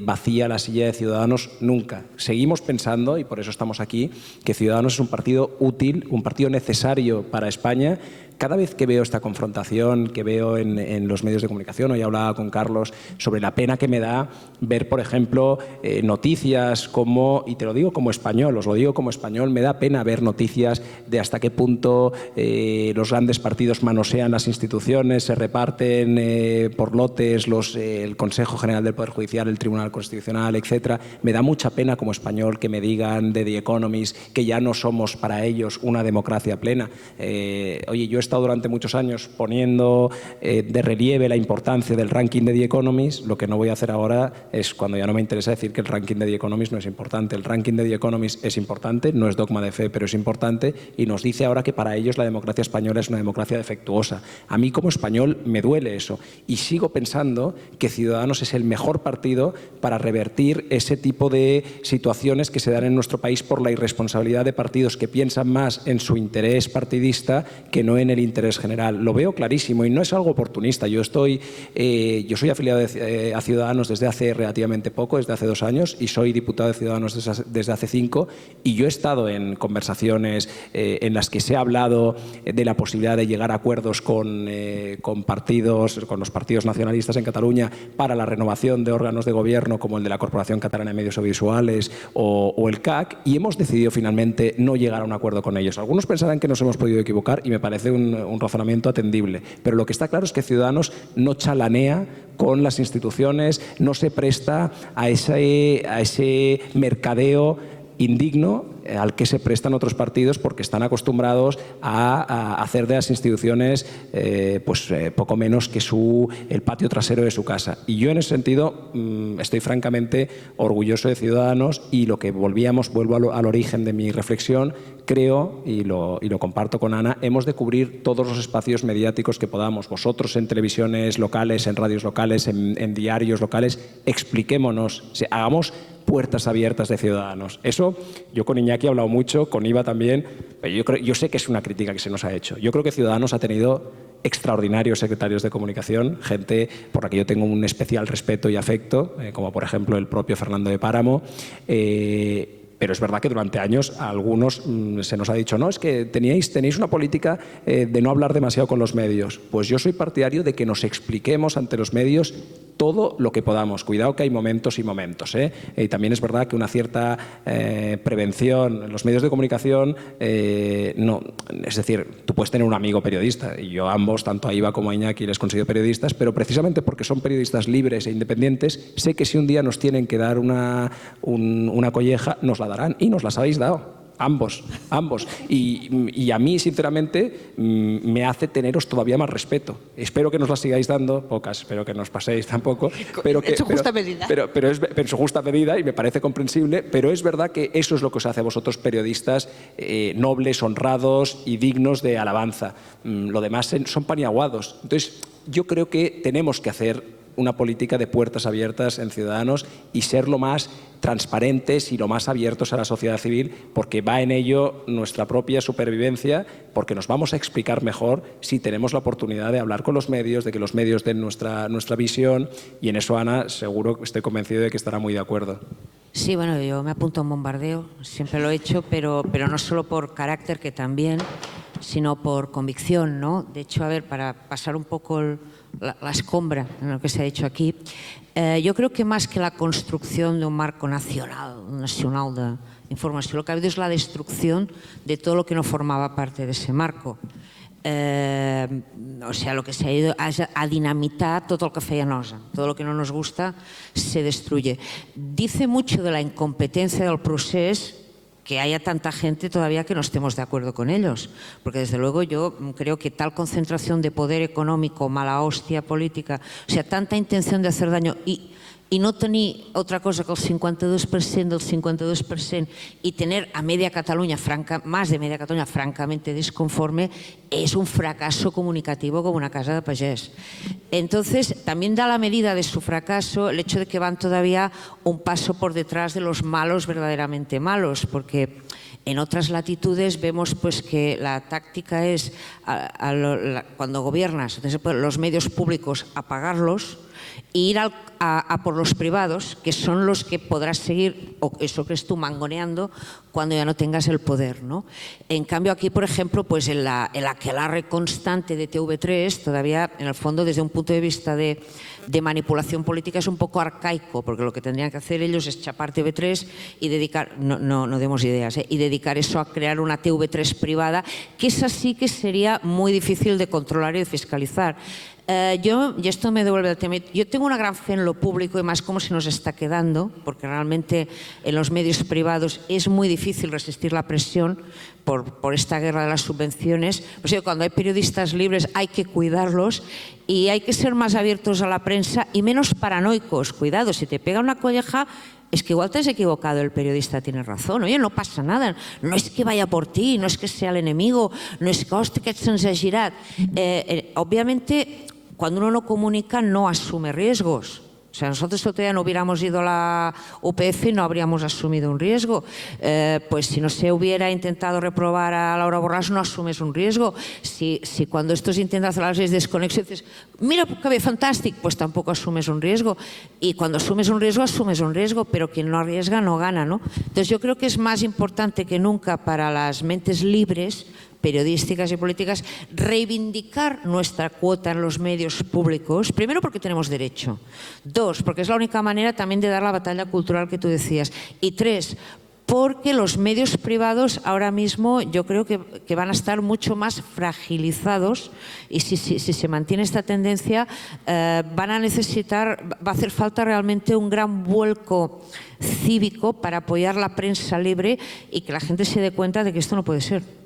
vacía la silla de Ciudadanos nunca. Seguimos pensando, y por eso estamos aquí, que Ciudadanos es un partido útil, un partido necesario para España, cada vez que veo esta confrontación, que veo en los medios de comunicación, hoy hablaba con Carlos sobre la pena que me da ver, por ejemplo, noticias como, y te lo digo como español, os lo digo como español, me da pena ver noticias de hasta qué punto los grandes partidos manosean las instituciones, se reparten por lotes el Consejo General del Poder Judicial, el Tribunal Constitucional, etcétera. Me da mucha pena como español que me digan de The Economist que ya no somos para ellos una democracia plena. Oye, yo he estado durante muchos años poniendo de relieve la importancia del ranking de The Economist. Lo que no voy a hacer ahora es, cuando ya no me interesa, decir que el ranking de The Economist no es importante. El ranking de The Economist es importante, no es dogma de fe, pero es importante, y nos dice ahora que para ellos la democracia española es una democracia defectuosa. A mí como español me duele eso, y sigo pensando que Ciudadanos es el mejor partido para revertir ese tipo de situaciones que se dan en nuestro país por la irresponsabilidad de partidos que piensan más en su interés partidista que no en el interés general. Lo veo clarísimo y no es algo oportunista. Yo soy afiliado a Ciudadanos desde hace relativamente poco, desde hace 2 años, y soy diputado de Ciudadanos desde hace 5, y yo he estado en conversaciones en las que se ha hablado de la posibilidad de llegar a acuerdos con los partidos nacionalistas en Cataluña para la renovación de órganos de gobierno como el de la Corporación Catalana de Medios Audiovisuales o el CAC, y hemos decidido finalmente no llegar a un acuerdo con ellos. Algunos pensarán que nos hemos podido equivocar y me parece un razonamiento atendible, pero lo que está claro es que Ciudadanos no chalanea con las instituciones, no se presta a ese mercadeo indigno al que se prestan otros partidos, porque están acostumbrados a hacer de las instituciones poco menos que el patio trasero de su casa. Y yo en ese sentido estoy francamente orgulloso de Ciudadanos, y vuelvo al origen de mi reflexión, creo, y lo comparto con Ana, hemos de cubrir todos los espacios mediáticos que podamos. Vosotros en televisiones locales, en radios locales, en diarios locales, expliquémonos, hagamos puertas abiertas de Ciudadanos. Eso, yo con Iñaki he hablado mucho, con Iva también, pero yo sé que es una crítica que se nos ha hecho. Yo creo que Ciudadanos ha tenido extraordinarios secretarios de comunicación, gente por la que yo tengo un especial respeto y afecto, como por ejemplo el propio Fernando de Páramo. Pero es verdad que durante años a algunos se nos ha dicho, no, es que tenéis una política de no hablar demasiado con los medios. Pues yo soy partidario de que nos expliquemos ante los medios todo lo que podamos. Cuidado que hay momentos y momentos, ¿eh? Y también es verdad que una cierta prevención en los medios de comunicación, no, es decir, tú puedes tener un amigo periodista, y yo ambos, tanto a Iva como a Iñaki, les considero periodistas, pero precisamente porque son periodistas libres e independientes, sé que si un día nos tienen que dar una colleja, nos la darán, y nos las habéis dado. Ambos. Y a mí, sinceramente, me hace teneros todavía más respeto. Espero que nos las sigáis dando, pocas, espero que no os paséis tampoco. En su justa medida. Pero en su justa medida, y me parece comprensible, pero es verdad que eso es lo que os hace a vosotros periodistas nobles, honrados y dignos de alabanza. Lo demás son paniaguados. Entonces, yo creo que tenemos que hacer una política de puertas abiertas en Ciudadanos y ser lo más transparentes y lo más abiertos a la sociedad civil, porque va en ello nuestra propia supervivencia, porque nos vamos a explicar mejor si tenemos la oportunidad de hablar con los medios, de que los medios den nuestra visión, y en eso Ana, seguro, estoy convencido de que estará muy de acuerdo. Sí, bueno, yo me apunto a un bombardeo, siempre lo he hecho, pero no solo por carácter, que también, sino por convicción, ¿no? De hecho, a ver, para pasar un poco la escombra en lo que se ha dicho aquí, yo creo que más que la construcción de un marco nacional de información, lo que ha habido es la destrucción de todo lo que no formaba parte de ese marco. O sea, lo que se ha ido a dinamitar todo el que feia nosa, todo lo que no nos gusta se destruye. Dice mucho de la incompetencia del proceso que haya tanta gente todavía que no estemos de acuerdo con ellos, porque desde luego yo creo que tal concentración de poder económico, mala hostia política, o sea, tanta intención de hacer daño y no tenir otra cosa que el 52% del 52% y tener a media Cataluña, más de media Cataluña, francamente disconforme, es un fracaso comunicativo como una casa de pagés. Entonces, también da la medida de su fracaso el hecho de que van todavía un paso por detrás de los malos verdaderamente malos, porque en otras latitudes vemos pues que la táctica es, cuando gobiernas, los medios públicos apagarlos, e ir a por los privados, que son los que podrás seguir, o eso crees tú, mangoneando cuando ya no tengas el poder, ¿no? En cambio aquí, por ejemplo, pues el aquelarre constante de TV3 todavía, en el fondo, desde un punto de vista de manipulación política, es un poco arcaico, porque lo que tendrían que hacer ellos es chapar TV3 y dedicar, no demos ideas, y dedicar eso a crear una TV3 privada, que esa sí que sería muy difícil de controlar y de fiscalizar. Y esto me devuelve al tema, yo tengo una gran fe en lo público y más cómo se nos está quedando, porque realmente en los medios privados es muy difícil resistir la presión por esta guerra de las subvenciones. Pues cuando hay periodistas libres hay que cuidarlos y hay que ser más abiertos a la prensa y menos paranoicos. Cuidado, si te pega una colleja, es que igual te has equivocado, el periodista tiene razón. Oye, no pasa nada, no es que vaya por ti, no es que sea el enemigo, no es que, hostia, que se'ns ha girat. Obviamente, cuando uno no comunica, no asume riesgos. O sea, nosotros todavía no hubiéramos ido a la UPF, no habríamos asumido un riesgo. Pues si no se hubiera intentado reprobar a Laura Borràs, no asumes un riesgo. Si cuando estos intentan hacer las leyes de desconexión dices, mira que bé, fantàstic, pues tampoco asumes un riesgo. Y cuando asumes un riesgo, pero quien no arriesga no gana, ¿no? Entonces yo creo que es más importante que nunca para las mentes libres, periodísticas y políticas, reivindicar nuestra cuota en los medios públicos, primero porque tenemos derecho, dos, porque es la única manera también de dar la batalla cultural que tú decías, y tres, porque los medios privados ahora mismo yo creo que van a estar mucho más fragilizados y si se mantiene esta tendencia va a hacer falta realmente un gran vuelco cívico para apoyar la prensa libre y que la gente se dé cuenta de que esto no puede ser.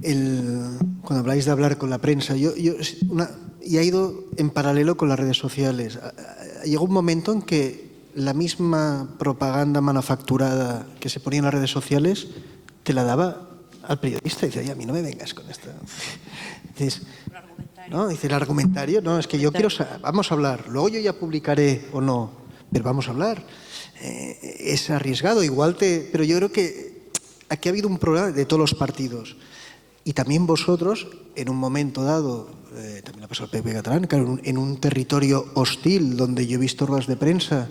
Cuando habláis de hablar con la prensa, y ha ido en paralelo con las redes sociales. Llegó un momento en que la misma propaganda manufacturada que se ponía en las redes sociales te la daba al periodista y dice, oye, a mí no me vengas con esto. Dices, ¿no? Dice el argumentario, no, es que yo quiero, vamos a hablar, luego yo ya publicaré o no, pero vamos a hablar. Es arriesgado, pero yo creo que aquí ha habido un problema de todos los partidos. Y también vosotros, en un momento dado, también ha pasado al PP catalán, claro, en un territorio hostil donde yo he visto ruedas de prensa,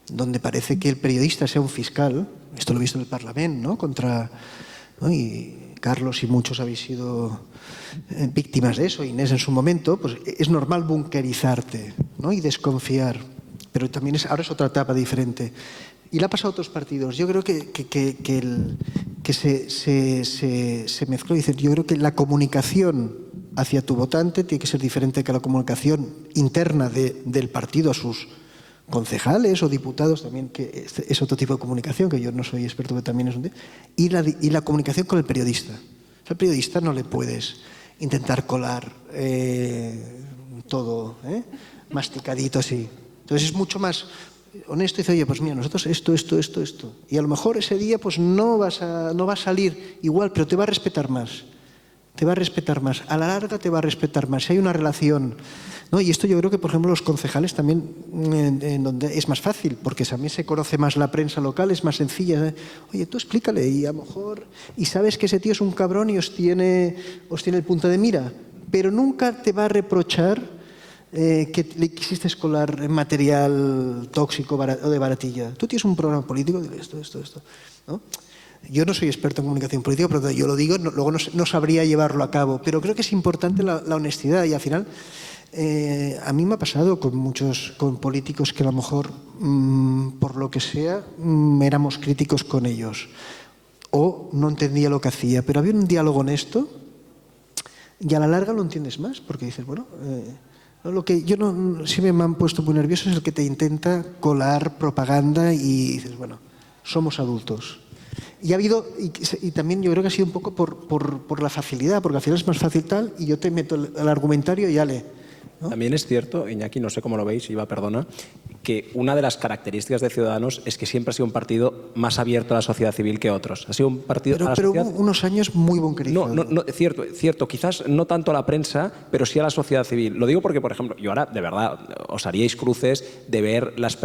donde parece que el periodista sea un fiscal, esto lo he visto en el Parlamento, ¿no? ¿no? Y Carlos y muchos habéis sido víctimas de eso, Inés en su momento, pues es normal bunkerizarte, ¿no? Y desconfiar, pero también ahora es otra etapa diferente. Y le ha pasado a otros partidos. Yo creo que se mezcló. Dicen, yo creo que la comunicación hacia tu votante tiene que ser diferente que la comunicación interna del partido a sus concejales o diputados, también, que es otro tipo de comunicación, que yo no soy experto, pero también es un... Y la comunicación con el periodista. O sea, al periodista no le puedes intentar colar todo masticadito así. Entonces es mucho más honesto y dice, oye, pues mira, nosotros esto. Y a lo mejor ese día pues no va a salir igual, pero te va a respetar más. Te va a respetar más. A la larga te va a respetar más. Si hay una relación, ¿no? Y esto yo creo que, por ejemplo, los concejales también, en donde es más fácil, porque también se conoce más la prensa local, es más sencilla. Oye, tú explícale y a lo mejor... Y sabes que ese tío es un cabrón y os tiene el punto de mira, pero nunca te va a reprochar que le quisiste colar material tóxico o de baratilla. Tú tienes un programa político de esto, ¿no? Yo no soy experto en comunicación política, pero yo lo digo, luego no sabría llevarlo a cabo, pero creo que es importante la honestidad y al final a mí me ha pasado con políticos que a lo mejor, por lo que sea, éramos críticos con ellos o no entendía lo que hacía, pero había un diálogo honesto y a la larga lo entiendes más, porque dices, bueno... Lo que siempre me han puesto muy nervioso es el que te intenta colar propaganda y dices, bueno, somos adultos. Y ha habido, y también yo creo que ha sido un poco por la facilidad, porque al final es más fácil tal, y yo te meto el argumentario y ya ¿no? También es cierto, Iñaki, no sé cómo lo veis, Iva, perdona, que una de las características de Ciudadanos es que siempre ha sido un partido más abierto a la sociedad civil que otros. Ha sido un partido... Pero hubo unos años muy bunkerizado. No, cierto, quizás no tanto a la prensa, pero sí a la sociedad civil. Lo digo porque, por ejemplo, yo ahora, de verdad, os haríais cruces de ver las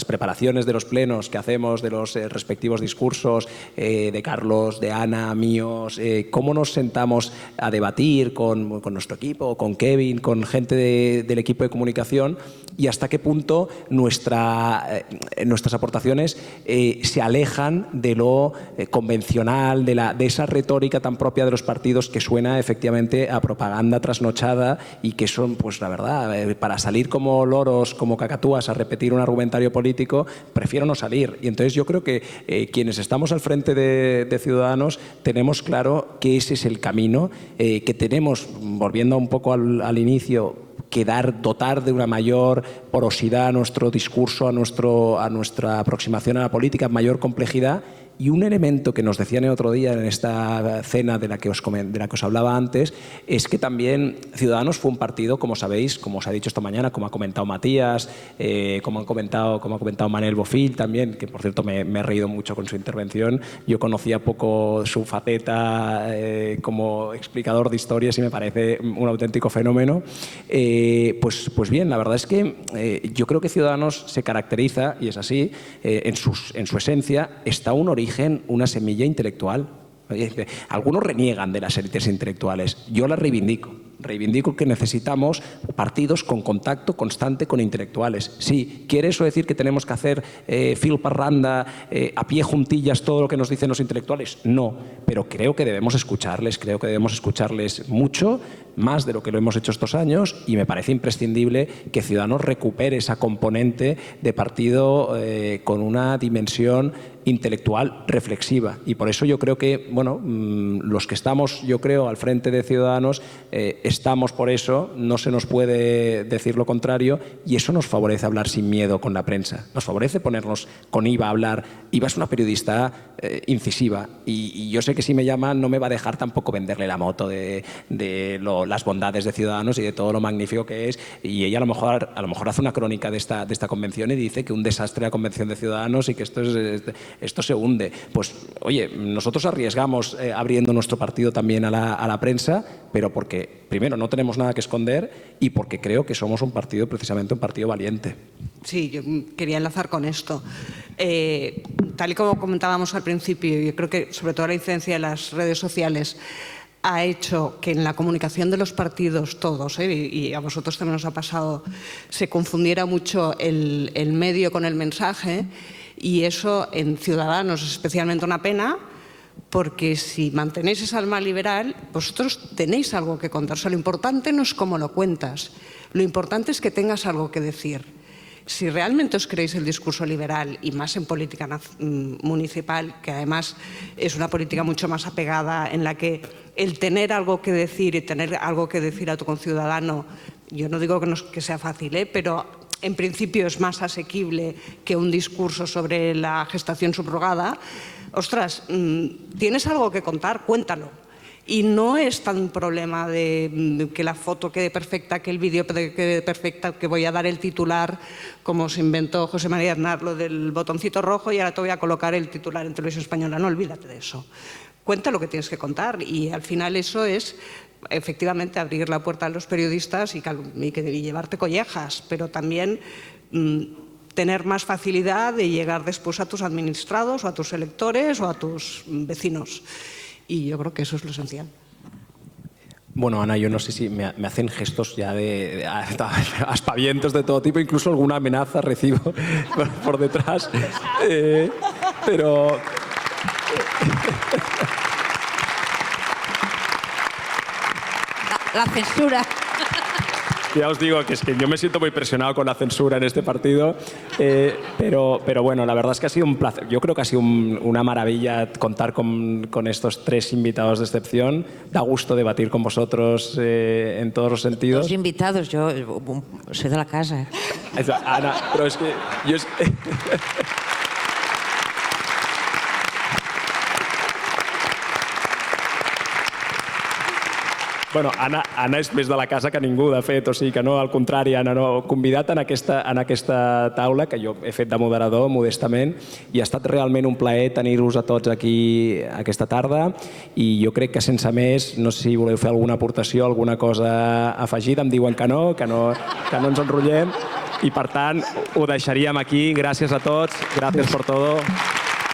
preparaciones de los plenos que hacemos, de los respectivos discursos, de Carlos, de Ana, míos, cómo nos sentamos a debatir con nuestro equipo, con Kevin, con gente del equipo de comunicación, y hasta qué punto nuestras aportaciones se alejan de lo convencional, de esa retórica tan propia de los partidos que suena efectivamente a propaganda trasnochada y que son, pues la verdad, para salir como loros, como cacatúas a repetir un argumentario político, prefiero no salir. Y entonces yo creo que quienes estamos al frente de Ciudadanos tenemos claro que ese es el camino, que tenemos, volviendo un poco al inicio, que dotar de una mayor porosidad a nuestro discurso, a nuestra aproximación a la política, mayor complejidad. Y un elemento que nos decían el otro día en esta cena de la que os hablaba antes, es que también Ciudadanos fue un partido, como sabéis, como os ha dicho esta mañana, como ha comentado Matías, como ha comentado Manel Bofil también, que por cierto me he reído mucho con su intervención. Yo conocía poco su faceta como explicador de historias y me parece un auténtico fenómeno. Pues bien, la verdad es que yo creo que Ciudadanos se caracteriza, y es así, en su esencia, está un origen, una semilla intelectual. Algunos reniegan de las élites intelectuales. Yo las reivindico. Reivindico que necesitamos partidos con contacto constante con intelectuales. Sí, ¿quiere eso decir que tenemos que hacer fil parranda, a pie juntillas, todo lo que nos dicen los intelectuales? No, pero creo que debemos escucharles mucho, más de lo que lo hemos hecho estos años, y me parece imprescindible que Ciudadanos recupere esa componente de partido con una dimensión intelectual reflexiva. Y por eso yo creo que, bueno, los que estamos, yo creo, al frente de Ciudadanos, estamos por eso, no se nos puede decir lo contrario, y eso nos favorece hablar sin miedo con la prensa. Nos favorece ponernos con Iva a hablar. Iva es una periodista incisiva, y yo sé que si me llama no me va a dejar tampoco venderle la moto de las bondades de Ciudadanos y de todo lo magnífico que es, y ella a lo mejor hace una crónica de esta convención y dice que un desastre la convención de Ciudadanos y que esto se hunde. Pues oye, nosotros arriesgamos abriendo nuestro partido también a la prensa, pero porque primero no tenemos nada que esconder y porque creo que somos precisamente un partido valiente. Sí, yo quería enlazar con esto. Tal y como comentábamos al principio, yo creo que sobre todo la incidencia de las redes sociales ha hecho que en la comunicación de los partidos todos, y a vosotros también os ha pasado, se confundiera mucho el medio con el mensaje, y eso en Ciudadanos es especialmente una pena, porque si mantenéis esa alma liberal, vosotros tenéis algo que contar. O sea, lo importante no es cómo lo cuentas, lo importante es que tengas algo que decir. Si realmente os creéis el discurso liberal, y más en política municipal, que además es una política mucho más apegada, en la que el tener algo que decir y tener algo que decir a tu conciudadano, yo no digo que sea fácil, pero en principio es más asequible que un discurso sobre la gestación subrogada. Ostras, ¿tienes algo que contar? Cuéntalo. Y no es tan un problema de que la foto quede perfecta, que el vídeo quede perfecta, que voy a dar el titular, como se inventó José María Aznar, lo del botoncito rojo, y ahora te voy a colocar el titular en Televisión Española. No, olvídate de eso. Cuenta lo que tienes que contar, y al final eso es efectivamente abrir la puerta a los periodistas y llevarte collejas, pero también tener más facilidad de llegar después a tus administrados o a tus electores o a tus vecinos. Y yo creo que eso es lo esencial. Bueno, Ana, yo no sé si me hacen gestos ya de aspavientos de todo tipo, incluso alguna amenaza recibo por detrás, pero... La censura. Ya os digo que es que yo me siento muy presionado con la censura en este partido, pero bueno, la verdad es que ha sido un placer. Yo creo que ha sido una maravilla contar con estos tres invitados de excepción. Da gusto debatir con vosotros en todos los sentidos. Los invitados, yo soy de la casa. Ana, pero es que yo... Bueno, Anna és més de la casa que ningú, de fet, o sigui que no, al contrari, Anna, no, convidat en aquesta taula, que jo he fet de moderador, modestament, i ha estat realment un plaer tenir-vos a tots aquí aquesta tarda, i jo crec que sense més, no sé si voleu fer alguna aportació, alguna cosa afegida, em diuen que no ens enrotllem, i per tant ho deixaríem aquí. Gràcies a tots, gràcies per tot.